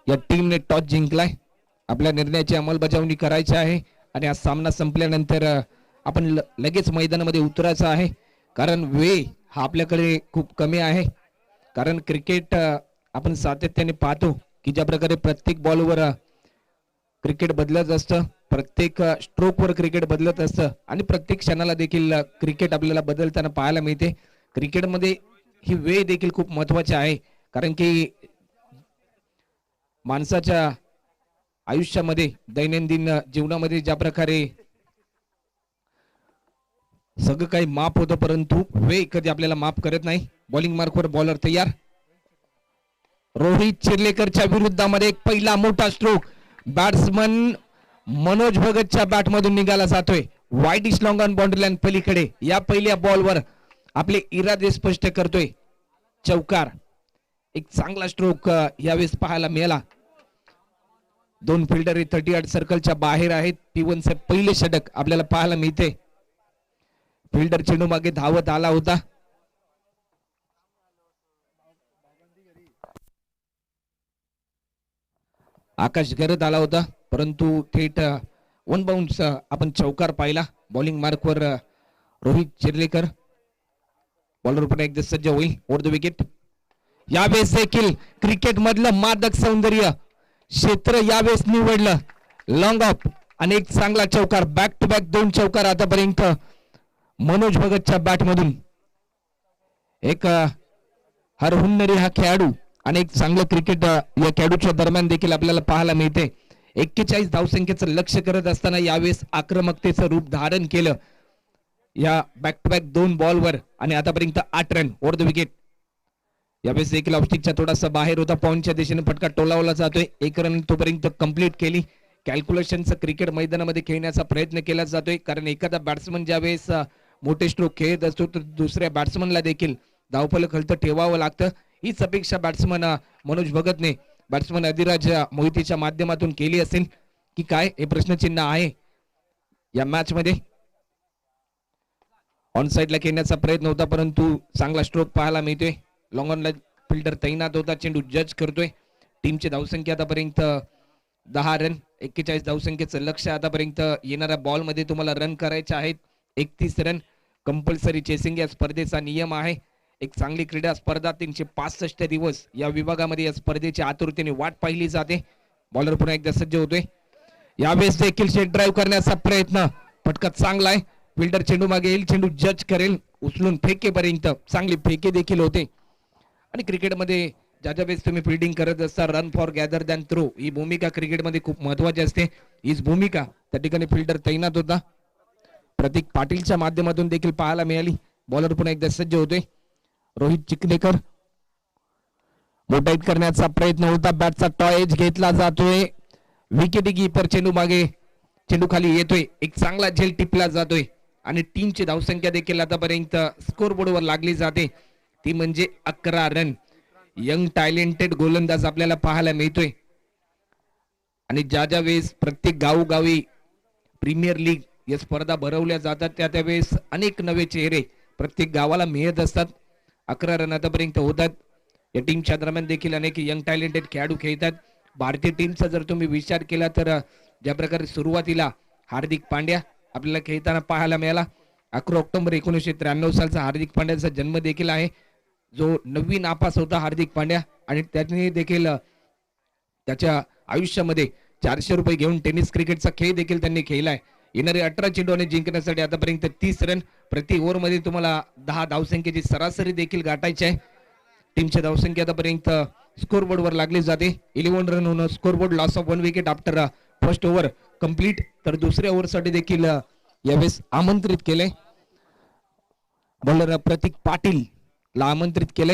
या टीमने टॉस जिंकलाय. आपल्या निर्णयाची अंमलबजावणी करायची आहे आणि हा सामना संपल्यानंतर आपण लगेच मैदानामध्ये उतरायचं आहे, कारण वेळ हा आपल्याकडे खूप कमी आहे. कारण क्रिकेट आपण सातत्याने पाहतो की ज्या प्रकारे प्रत्येक बॉलवर क्रिकेट बदलत असतं, प्रत्येक स्ट्रोकवर क्रिकेट बदलत असतं आणि प्रत्येक क्षणाला देखील क्रिकेट आपल्याला बदलताना पाहायला मिळते. क्रिकेटमध्ये ही वेळ देखील खूप महत्वाची आहे, कारण की माणसाच्या आयुष्यामध्ये दैनंदिन जीवनामध्ये ज्या प्रकारे सगळं काही माफ होतं, परंतु वेळ कधी आपल्याला माफ करत नाही. बॉलिंग मार्कवर बॉलर तयार. रोहित चिर्लेकरच्या विरुद्धामध्ये एक पहिला मोठा स्ट्रोक बॅट्समन मनोज भगतच्या बॅट मधून निघाला जातोय. Wide is long on boundary line पलीकडे या पहिल्या बॉलवर आपले इरादे स्पष्ट करतोय. चौकार. एक चांगला स्ट्रोक यावेळेस पाहायला मिळाला. दोन फिल्डर 38 सर्कलच्या बाहेर आहेत. P1 चे पहिले षटक आपल्याला पाहायला मिळते. फिल्डर चेंडू मागे धावत आला होता. आकाश गरत आला होता, परंतु थेट वन बाउंस आपण चौकार पाहिला. बॉलिंग मार्कवर रोहित चिर्लेकर. बॉलर पुन्हा एकदा सज्ज होईल. Over the wicket. यावेळेस देखील क्रिकेट मधलं मादक सौंदर्य क्षेत्र यावेळेस निवडलं. लॉंग ऑफ आणि एक चांगला चौकार. बॅक टू बॅक 2 चौकार आतापर्यंत मनोज भगतच्या बॅट मधून. एक हरहुन्नरी हा खेळाडू आणि एक चांगलं क्रिकेट या खेळाडूच्या दरम्यान देखील आपल्याला पाहायला मिळते. 41 धावसंख्येचं लक्ष करत असताना यावेळेस आक्रमकतेचं रूप धारण केलं या बॅक टू बॅक 2 बॉलवर आणि आतापर्यंत 8 रन. Over the wicket. यावेळेस देखील ऑफस्टिकच्या थोडासा बाहेर होता. पॉइंटच्या दिशेने फटका टोलावला जातोय. 1 रन तोपर्यंत कंप्लीट केली. कॅल्क्युलेशनचं क्रिकेट मैदानामध्ये खेळण्याचा प्रयत्न केला जातोय, कारण एखादा बॅट्समन ज्यावेळेस मोठे स्ट्रोक खेळत असतो तर दुसऱ्या बॅट्समनला देखील धावफलक हलतं ठेवावं लागतं. हीच अपेक्षा बॅट्समन मनोज भगतने बॅट्समन अधिराज मोहितेच्या माध्यमातून केली असेल की काय, हे प्रश्नचिन्ह आहे या मॅच मध्ये. ऑन साइडला खेळण्याचा प्रयत्न होता, परंतु चांगला स्ट्रोक पाहायला मिळतोय. लॉंग ऑन फिल्डर तैनात होता. चेंडू जज करतोय. टीमची धावसंख्या आतापर्यंत 10 रन, 41 धावसंख्येचं लक्ष्य आतापर्यंत येणाऱ्या बॉल मध्ये तुम्हाला रन करायचे आहेत. 31 रन कंपल्सरी चेसिंग या स्पर्धेचा नियम आहे. एक चांगली क्रीडा स्पर्धा 365 दिवस या विभागामध्ये या स्पर्धेची आतुरतेने वाट पाहिली जाते. बॉलर पुन्हा एकदा सज्ज होतोय. यावेळेस देखील शेट ड्राईव्ह करण्याचा प्रयत्न, फटका चांगला आहे. फिल्डर चेंडू मागे येईल, चेंडू जज करेल, उचलून फेकेपर्यंत चांगली फेके देखील होते. आणि क्रिकेटमध्ये ज्या वेळेस तुम्ही फिल्डिंग करत असता, run for gather then throw ही भूमिका क्रिकेटमध्ये खूप महत्वाची असते. हीच भूमिका त्या ठिकाणी फिल्डर तैनात होता. प्रतीक पाटीलच्या माध्यमातून देखील पाहायला मिळाली. बॉलर पुन्हा एकदा सज्ज होते. रोहित चिखलेकर मोटाईट करण्याचा प्रयत्न होता. बॅटचा टॉयच घेतला जातोय. विकेट कीपर चेंडू मागे, चेंडू खाली येतोय. एक चांगला झेल टिपला जातोय आणि टीमची धावसंख्या देखील आतापर्यंत स्कोर बोर्डवर लागली जाते. ती म्हणजे 11 रन. यंग टॅलेंटेड गोलंदाज आपल्याला पाहायला मिळतोय. आणि ज्या वेळेस प्रत्येक गावोगावी प्रीमियर लीग या स्पर्धा भरवल्या जातात, त्या वेळेस अनेक नवे चेहरे प्रत्येक गावाला मिळत असतात. 11 रन आतापर्यंत होतात. या टीमच्या दरम्यान देखील अनेक यंग टॅलेंटेड खेळाडू खेळतात. भारतीय टीमचा जर तुम्ही विचार केला तर ज्या प्रकारे सुरुवातीला हार्दिक पांड्या आपल्याला खेळताना पाहायला मिळाला. 11 ऑक्टोबर 1993 सालचा हार्दिक पांड्याचा जन्म देखील आहे. जो 9वी नापास होता हार्दिक पांड्या, आणि त्याने देखील त्याच्या आयुष्यामध्ये 400 रुपये घेऊन टेनिस क्रिकेटचा खेळ देखील त्यांनी खेळलाय. येणारे 18 चेंडूने जिंकण्यासाठी आतापर्यंत 30 रन प्रति ओव्हर मध्ये तुम्हाला 10 धावसंख्येची सरासरी देखील गाठायची आहे. टीमच्या धावसंख्या आतापर्यंत स्कोर बोर्ड वर लागली जाते. 11 रन होणं score board, loss of 1 wicket after first over complete. तर दुसऱ्या ओव्हरसाठी देखील यावेळेस आमंत्रित केले. बॉलर प्रतीक पाटील ला आमंत्रित केले.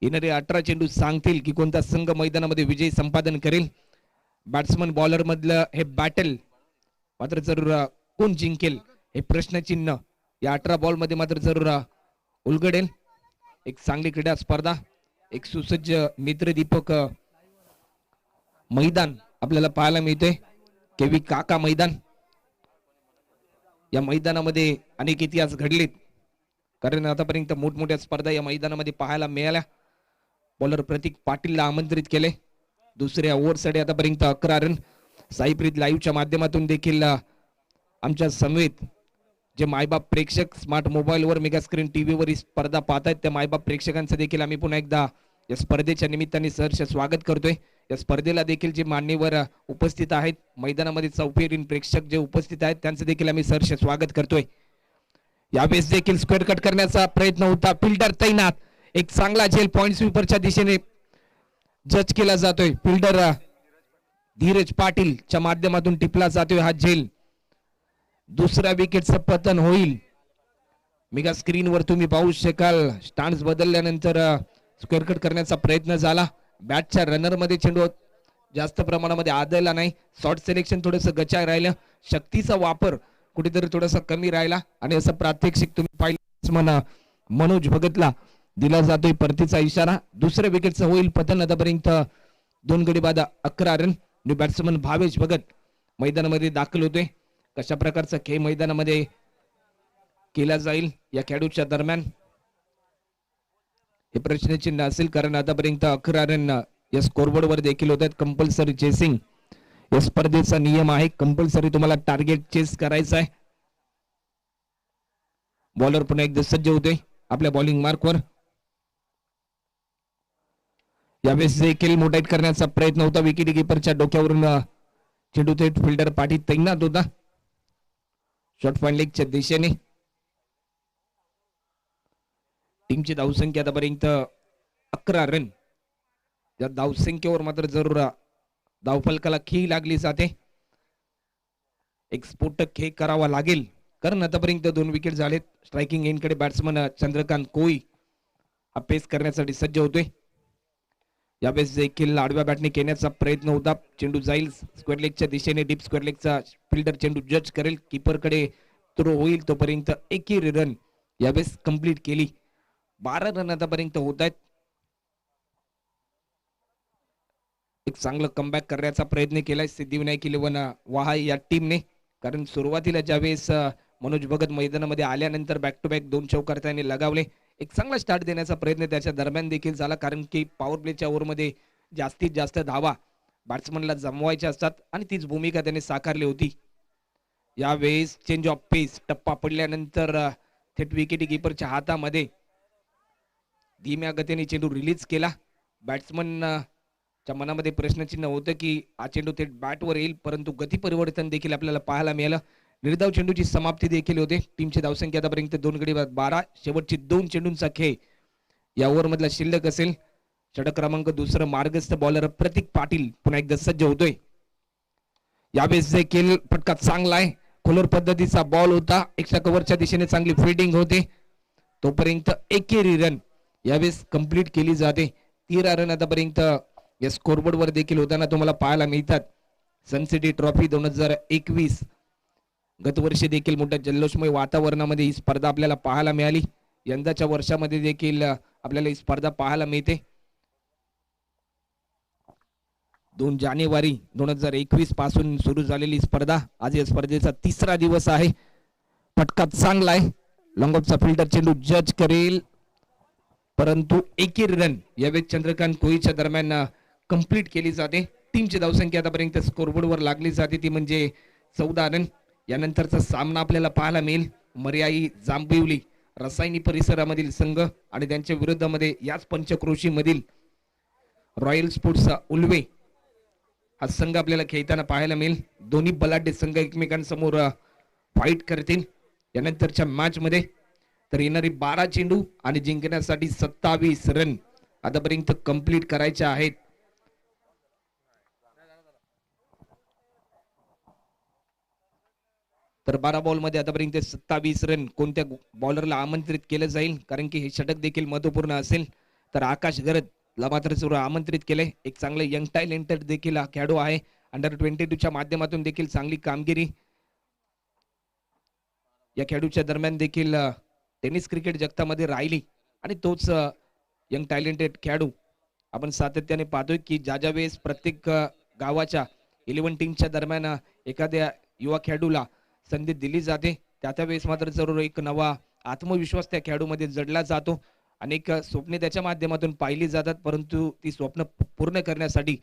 येणारे 18 चेंडू सांगतील की कोणता संघ मैदानामध्ये विजय संपादन करेल. बॅट्समन बॉलर मधलं हे बॅटल मात्र जरूर कोण जिंकेल हे प्रश्नचिन्ह या 18 बॉल मध्ये मात्र जरूर उलगडेल. एक चांगली क्रीडा स्पर्धा, एक सुसज्ज मित्रदीपक मैदान आपल्याला पाहायला मिळते. केवी काका मैदान. या मैदानामध्ये अनेक इतिहास घडलेत, कारण आतापर्यंत मोठमोठ्या स्पर्धा या मैदानामध्ये पाहायला मिळाल्या. बॉलर प्रतीक पाटीलला आमंत्रित केले. दुसऱ्या ओव्हरसाठी आतापर्यंत 11 रन. साईप्रीत लाईव्हच्या माध्यमातून देखील आमच्या समवेत जे मायबाप प्रेक्षक स्मार्ट मोबाईलवर मेगा स्क्रीन टीव्हीवर ही स्पर्धा पाहतायत, त्या मायबाप प्रेक्षकांचं देखील आम्ही पुन्हा एकदा या स्पर्धेच्या निमित्ताने सहर्ष स्वागत करतोय. या स्पर्धेला देखील जे मान्यवर उपस्थित आहेत, मैदानामध्ये चौफेरीन प्रेक्षक जे उपस्थित आहेत, त्यांचं देखील आम्ही सहर्ष स्वागत करतोय. यावेळेस देखील स्क्वेअर कट करण्याचा प्रयत्न होता. फिल्डर तैनात. एक चांगला झेल पॉइंट स्वीपरच्या दिशेने जज केला जातोय. फिल्डर धीरज पाटीलच्या माध्यमातून टिपला जातोय हा झेल. दुसऱ्या विकेटचं पतन होईल. मेगा स्क्रीनवर तुम्ही पाहू शकाल. स्टँड्स बदलल्यानंतर स्क्वेअर कट करण्याचा प्रयत्न झाला. बॅटच्या रनर मध्ये चेंडू जास्त प्रमाणामध्ये आदळला नाही. शॉर्ट सिलेक्शन थोडंसं गचाळ राहिलं. शक्तीचा वापर कुठेतरी थोडासा कमी राहिला आणि असं प्रात्यक्षिक तुम्ही पाहिलं म्हणा. मनोज भगतला दिला जातोय परतीचा इशारा. दुसऱ्या विकेटचं होईल पतन. आतापर्यंत 2 गडी बाद 11 रन. बॅट्समन भावेश भगत मैदानामध्ये दाखल होते. कशा प्रकारचा खेळ मैदानामध्ये केला जाईल या खेळाडूच्या दरम्यान हे प्रश्नचिन्ह असेल, कारण आतापर्यंत 11 रन या स्कोरबोर्ड वर देखील होत आहेत. कंपल्सरी चेसिंग या स्पर्धेचा नियम आहे. कंपल्सरी तुम्हाला टार्गेट चेस करायचा आहे. बॉलर पुन्हा एकदा सज्ज होते आपल्या बॉलिंग मार्कवर. यावेळेस देखील मोटाईट करण्याचा प्रयत्न होता. विकेट कीपरच्या डोक्यावरून चेंडू थेट फिल्डर पाठी तैनात होता शॉर्ट पॉइंट लेगच्या दिशेने. टीमची धावसंख्या आतापर्यंत 11 रन. या धावसंख्येवर मात्र जरूर धावफलकाला खी लागली जाते. एक स्फोटक खेळ करावा लागेल, कारण आतापर्यंत 2 विकेट झालेत. स्ट्रायकिंग एंडकडे बॅट्समन चंद्रकांत कोळी हा पेस करण्यासाठी सज्ज होतोय. यावेळेस देखील आडव्या बॅटने खेळण्याचा प्रयत्न होता. चेंडू जाईल स्क्वेअर लेगच्या दिशेने. डीप स्क्वेअर लेगचा फिल्डर चेंडू जज करेल. कीपरकडे थ्रो होईल. तोपर्यंत 1 रन यावेळेस कंप्लीट केली. 12 रन आतापर्यंत होत आहेत. एक चांगलं कमबॅक करण्याचा प्रयत्न केलाय सिद्धिविनायक 11 वहाई या टीमने, कारण सुरुवातीला ज्यावेळेस मनोज भगत मैदानामध्ये आल्यानंतर बॅक टू बॅक 2 चौकार त्याने लगावले. एक चांगला स्टार्ट देण्याचा प्रयत्न त्याच्या दरम्यान देखील झाला, कारण की पॉवर प्लेच्या ओव्हरमध्ये जास्तीत जास्त धावा बॅट्समनला जमवायच्या असतात आणि तीच भूमिका त्याने साकारली होती. यावेळेस चेंज ऑफ पेस, टप्पा पडल्यानंतर थेट विकेट कीपरच्या हातामध्ये धीम्या गतीने चेंडू रिलीज केला. बॅट्समन च्या मनामध्ये प्रश्नचिन्ह होतं की हा चेंडू थेट बॅटवर येईल, परंतु गती परिवर्तन देखील आपल्याला पाहायला मिळालं. निर्धाव चेंडूची समाप्ती देखील होते. टीमची धावसंख्या आतापर्यंत 2 गडी 12, शेवटची 2 चेंडूंचा खेळ या ओव्हर मधला शिल्लक असेल. षटक क्रमांक दुसरं मार्गस्थ बॉलर प्रतीक पाटील पुन्हा एकदा सज्ज होतोय. यावेळेस देखील फटका चांगला आहे. खोलर पद्धतीचा बॉल होता. एक्स्ट्रा कव्हरच्या दिशेने चांगली फिल्डिंग होते. तोपर्यंत एकेरी रन यावेळेस कंप्लीट केली जाते. 13 रन आतापर्यंत या स्कोरबोर्ड वर देखील होताना तुम्हाला पाहायला मिळतात. सनसिटी ट्रॉफी 2021 गतवर्षी देखील मोठ्या जल्लोषमय वातावरणामध्ये ही स्पर्धा आपल्याला पाहायला मिळाली. यंदाच्या वर्षामध्ये देखील आपल्याला ही स्पर्धा पाहायला मिळते. 2 जानेवारी 2021 पासून सुरू झालेली स्पर्धा आज या स्पर्धेचा 3रा दिवस आहे. फटका चांगला आहे. लॉंग ऑफचा फिल्डर चेंडू जज करेल, परंतु एकेरी रन यावेळेस चंद्रकांत कोळीच्या दरम्यान कंप्लीट केली जाते. टीमची धावसंख्या आतापर्यंत स्कोरबोर्डवर लागली जाते ती म्हणजे 14 रन. यानंतरचा सामना आपल्याला पाहायला मिळेल मर्याई जांभिवली रसायनी परिसरामधील संघ आणि त्यांच्या विरोधामध्ये याच पंचक्रोशी मधील रॉयल स्पोर्ट्स उल्वे हा संघ आपल्याला खेळताना पाहायला मिळेल. दोन्ही बलाढ्य संघ एकमेकांसमोर फाईट करतील यानंतरच्या मॅच मध्ये. तर येणारी 12 चेंडू आणि जिंकण्यासाठी 27 रन आतापर्यंत कंप्लीट करायचे आहेत. तर 12 बॉल मध्ये आतापर्यंत 27 रन कोणत्या बॉलरला आमंत्रित केलं जाईल, कारण की हे षटक देखील महत्वपूर्ण असेल. तर आकाश गरत ला मात्र सर्व आमंत्रित केले. एक चांगले यंग टॅलेंटेड देखील हा खेळाडू आहे. अंडर 22च्या माध्यमातून देखील चांगली कामगिरी या खेळाडूच्या दरम्यान देखील टेनिस क्रिकेट जगतामध्ये राहिली आणि तोच यंग टॅलेंटेड खेळाडू आपण सातत्याने पाहतोय की ज्या वेळेस प्रत्येक गावाच्या 11 टीमच्या दरम्यान एखाद्या युवा खेळाडूला संधी दिली जाते त्या वेळेस मात्र जरूर एक नवा आत्मविश्वास त्या खेळाडूमध्ये जडला जातो. अनेक स्वप्ने त्याच्या माध्यमातून पाहिली जातात, परंतु ती स्वप्न पूर्ण करण्यासाठी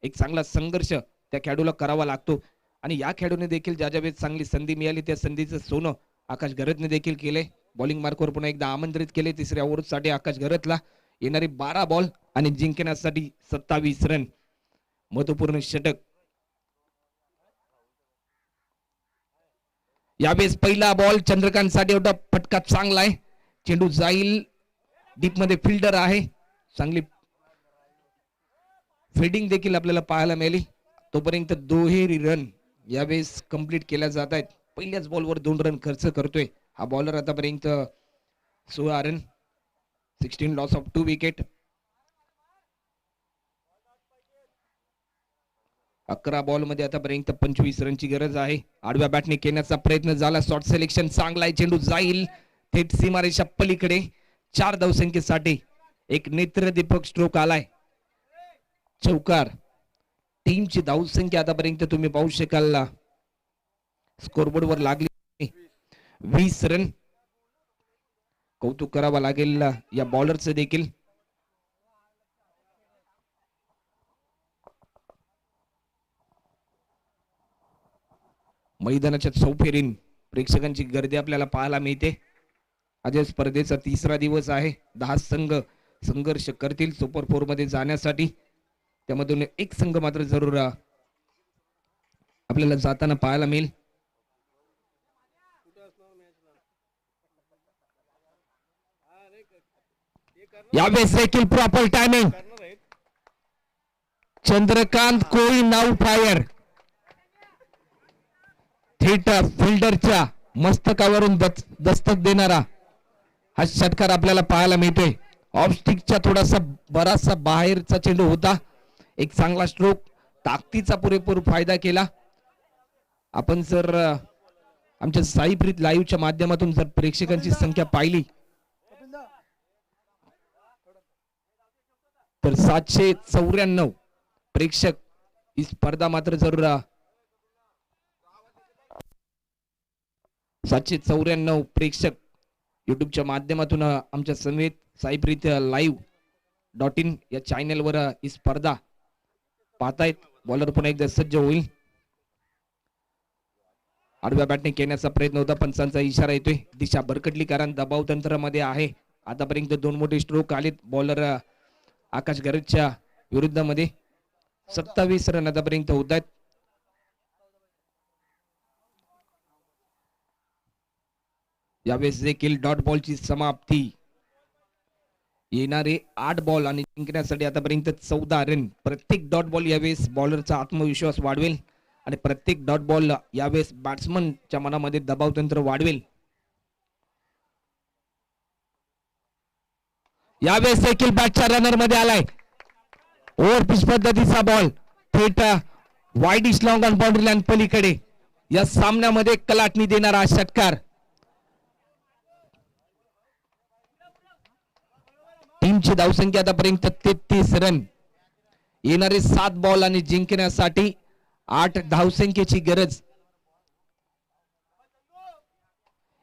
एक चांगला संघर्ष त्या खेळाडूला करावा लागतो. आणि या खेळाडूने देखील ज्या वेळेस चांगली संधी मिळाली त्या संधीचं सोनं आकाश गरतने देखील केले. बॉलिंग मार्कवर पुन्हा एकदा आमंत्रित केले. 3ऱ्या ओव्हरसाठी आकाश गरतला येणारी 12 बॉल आणि जिंकण्यासाठी 27 रन महत्वपूर्ण षटक. यावेळेस पहिला बॉल चंद्रकांत साठी होता. फटका चांगला आहे. चेंडू जाईल डीप मध्ये. फिल्डर आहे. चांगली फिल्डिंग देखील आपल्याला पाहायला मिळाली. तोपर्यंत दुहेरी रन यावेळेस कंप्लीट केल्या जात आहेत. पहिल्याच बॉलवर 2 रन खर्च करतोय हा बॉलर. आतापर्यंत 16 run, 16 loss of 2 wicket. 11 ball मध्ये आतापर्यंत 25 रनची गरज आहे. आडव्या बॅटने केण्याचा प्रयत्न झाला. शॉर्ट सिलेक्शन चांगला आहे. चेंडू जाईल थेट सीमारेषा पलीकडे. 4 धावसंख्येसाठी एक नेत्रदीपक स्ट्रोक आलाय. चौकार. टीमची धावसंख्या आतापर्यंत तुम्ही पाहू शकाल स्कोरबोर्ड वर लागली 20 रन. कौतुक करावं लागेल या बॉलरचं देखील. मैदानाच्या चौफेरीन प्रेक्षकांची गर्दी आपल्याला पाहायला मिळते. आज या स्पर्धेचा 3रा दिवस आहे. 10 संघ संघर्ष करतील सुपर 4 मध्ये जाण्यासाठी. त्यामधून एक संघ मात्र जरूर आपल्याला जाताना पाहायला मिळेल. यावेळेस देखील प्रॉपर टायमिंग. चंद्रकांत कोळी नाव फायर थेट फिल्डरच्या मस्तकावरून दस्तक देणारा हा षटकार आपल्याला पाहायला मिळतोय. ऑफ स्टिकच्या थोडासा बराचसा बाहेरचा चेंडू होता. एक चांगला स्ट्रोक. ताकदीचा पुरेपूर फायदा केला. आपण जर आमच्या साईप्रीत लाईव्हच्या माध्यमातून जर प्रेक्षकांची संख्या पाहिली तर 794 प्रेक्षक ही स्पर्धा मात्र जरूर 794 प्रेक्षक युट्यूबच्या माध्यमातून आमच्या समेत साईप्रीत लाईव्ह .in या चॅनलवर ही स्पर्धा पाहतायत बॉलर पुन्हा एकदा सज्ज होईल. आडव्या बॅटने खेळण्याचा प्रयत्न होता, पंचांचा इशारा येतोय. दिशा भरकटली कारण दबाव तंत्रामध्ये आहे. आतापर्यंत 2 मोठे स्ट्रोक आलेत बॉलर आकाश गरजच्या विरुद्धमध्ये. 27 रन आतापर्यंत होत आहेत. यावेळेस देखील डॉट बॉलची समाप्ती. येणारे 8 बॉल आणि जिंकण्यासाठी आतापर्यंत 14 रन. प्रत्येक डॉट बॉल यावेळेस बॉलरचा आत्मविश्वास वाढवेल आणि प्रत्येक डॉट बॉल यावेळेस बॅट्समनच्या मनामध्ये दबाव तंत्र वाढवेल. यावेळेस देखील बॅटच्या रनर मध्ये आलाय. ओव्हर पिच पद्धतीचा बॉल थेट वाईड इस लॉंग ऑन बाउंड्री लाईन पलीकडे. या सामन्यामध्ये कलाटणी देणारा षटकार. टीमची धावसंख्या आतापर्यंत 33 रन. येणारे 7 बॉल आणि जिंकण्यासाठी 8 धावसंख्येची गरज.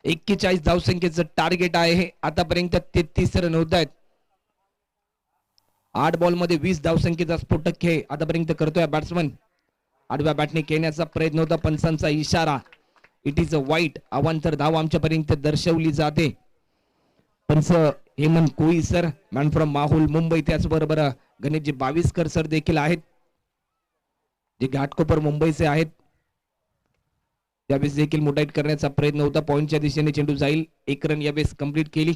41 धावसंख्येचं टार्गेट आहे. आतापर्यंत 33 रन होत आहेत. 8 बॉल मध्ये 20 धावसंख्येचा स्फोटक खेळ आतापर्यंत करतोय बॅट्समन. आडव्या बॅटने खेळण्याचा प्रयत्न होता, पंचांचा इशारा. It is a wide. अवांतर धाव आमच्यापर्यंत दर्शवली जाते. पंच हेमंत कोई sir, man from Mahul Mumbai, त्याचबरोबर गणेशजी बाविस्कर सर देखील आहेत, जे घाटकोपर मुंबईचे आहेत. यावेळेस देखील मोटाईट करण्याचा प्रयत्न होता. पॉइंटच्या दिशेने चेंडू जाईल. 1 रन यावेळेस कंप्लीट केली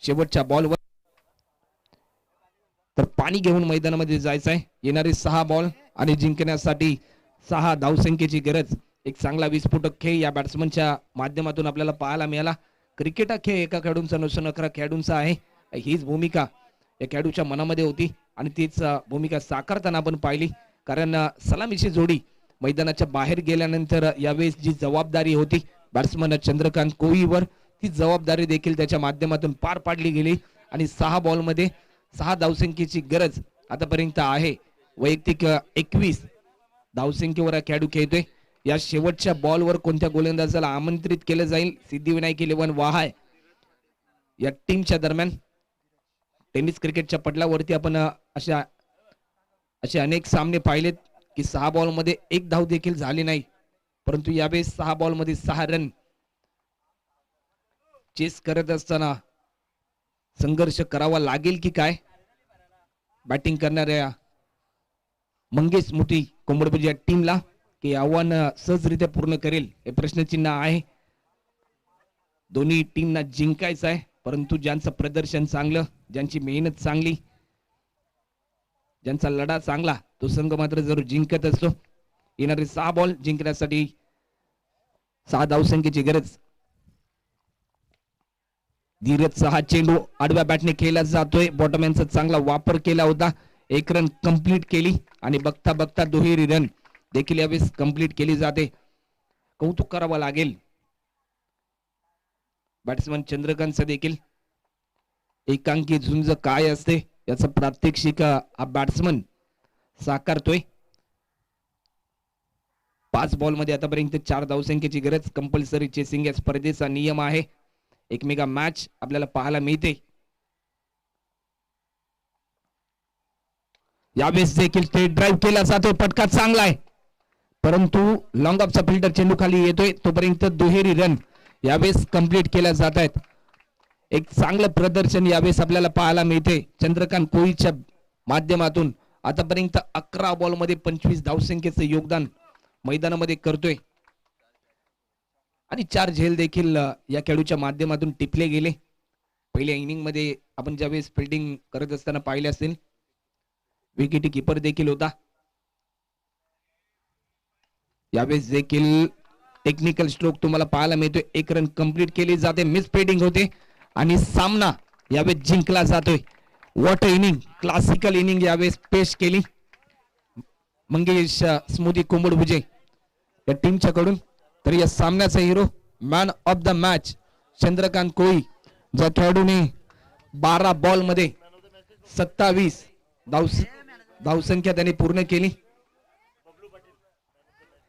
शेवटच्या बॉलवर. तर पाणी घेऊन मैदानामध्ये जायचं आहे. येणारे 6 बॉल आणि जिंकण्यासाठी 6 धावसंख्येची गरज. एक चांगला विस्फोटक खेळ या बॅट्समनच्या माध्यमातून आपल्याला पाहायला मिळाला. क्रिकेट हा खेळ एका खेळाडूंचा नसून 11 खेळाडूंचा आहे. हीच भूमिका या खेळाडूच्या मनामध्ये होती आणि तीच भूमिका साकारताना आपण पाहिली. कारण सलामीची जोडी मैदानाच्या बाहेर गेल्यानंतर यावेळेस जी जबाबदारी होती बॅट्समन चंद्रकांत कोळीवर, ती जबाबदारी देखील त्याच्या माध्यमातून पार पाडली गेली आणि 6 बॉल मध्ये 6 धावसंख्येची गरज आतापर्यंत आहे. वैयक्तिक 21 धावसंख्येवर हा खेळाडू खेळतोय. या शेवटच्या बॉलवर कोणत्या गोलंदाजाला आमंत्रित केलं जाईल? सिद्धिविनायक 11 वाहाय या टीमच्या दरम्यान. टेनिस क्रिकेटच्या पटलावरती आपण असे अनेक सामने पाहिलेत की 6 बॉल मध्ये 1 धाव देखील झाली नाही, परंतु यावेळेस 6 बॉल मध्ये 6 रन चेस करत असताना संघर्ष करावा लागेल की काय? बॅटिंग करणाऱ्या मंगेश मुठी कोंबडपुजी या टीमला की आव्हान सहजरित्या पूर्ण करेल हे प्रश्नचिन्ह आहे. दोन्ही टीमना जिंकायचं आहे, परंतु ज्यांचं प्रदर्शन चांगलं, ज्यांची मेहनत चांगली, ज्यांचा लढा चांगला, तो संघ मात्र जरूर जिंकत असतो. येणारे 6 बॉल जिंकण्यासाठी 6 धावसंख्येची गरज. धीरजचा हा चेंडू आडव्या बॅटने खेळला जातोय. बॉटमॅनचा चांगला वापर केला होता. 1 रन कंप्लीट केली आणि बघता बघता दुहेरी रन देखील यावेळेस कंप्लीट केली जाते. कौतुक करावं लागेल बॅट्समन चंद्रकांतचं देखील. एकांकी झुंज काय असते याचं प्रात्यक्षिक हा बॅट्समन साकारतोय. 5 बॉल मध्ये आतापर्यंत 4 धावसंख्येची गरज. कंपल्सरी चेसिंग या स्पर्धेचा नियम आहे. एक मेगा मॅच आपल्याला पाहायला मिळते. यावेळेस देखील स्ट्रेट ड्राईव्ह केला जातोय. पटका चांगला आहे, परंतु लॉंग ऑफचा फिल्डर चेंडू खाली येतोय. तोपर्यंत दुहेरी रन यावेळेस कंप्लीट केल्या जात आहेत. एक चांगलं प्रदर्शन यावेळेस आपल्याला पाहायला मिळते चंद्रकांत कोळीच्या माध्यमातून. आतापर्यंत 11 बॉल मध्ये 25 धावसंख्येचं योगदान मैदानामध्ये करतोय आणि 4 झेल देखील या खेळाडूच्या माध्यमातून टिपले गेले. पहिल्या इनिंग मध्ये आपण ज्यावेळेस फिल्डिंग करत असताना पाहिले असेल, विकेट कीपर देखील होता. यावेळेस देखील टेक्निकल स्ट्रोक तुम्हाला पाहायला मिळतोय. 1 रन कंप्लीट केली जाते. मिस फिल्डिंग होते आणि सामना यावेळेस जिंकला जातोय. व्हॉट इनिंग, क्लासिकल इनिंग यावेळेस पेश केली मंगेश स्मृती कोंबडभुजे या टीमच्या कडून. तर या सामन्याचा hero, man of the match Chandrakant Koli, ज्या खेळाडूने 12 बॉल मध्ये 27 धावसंख्या त्याने पूर्ण केली.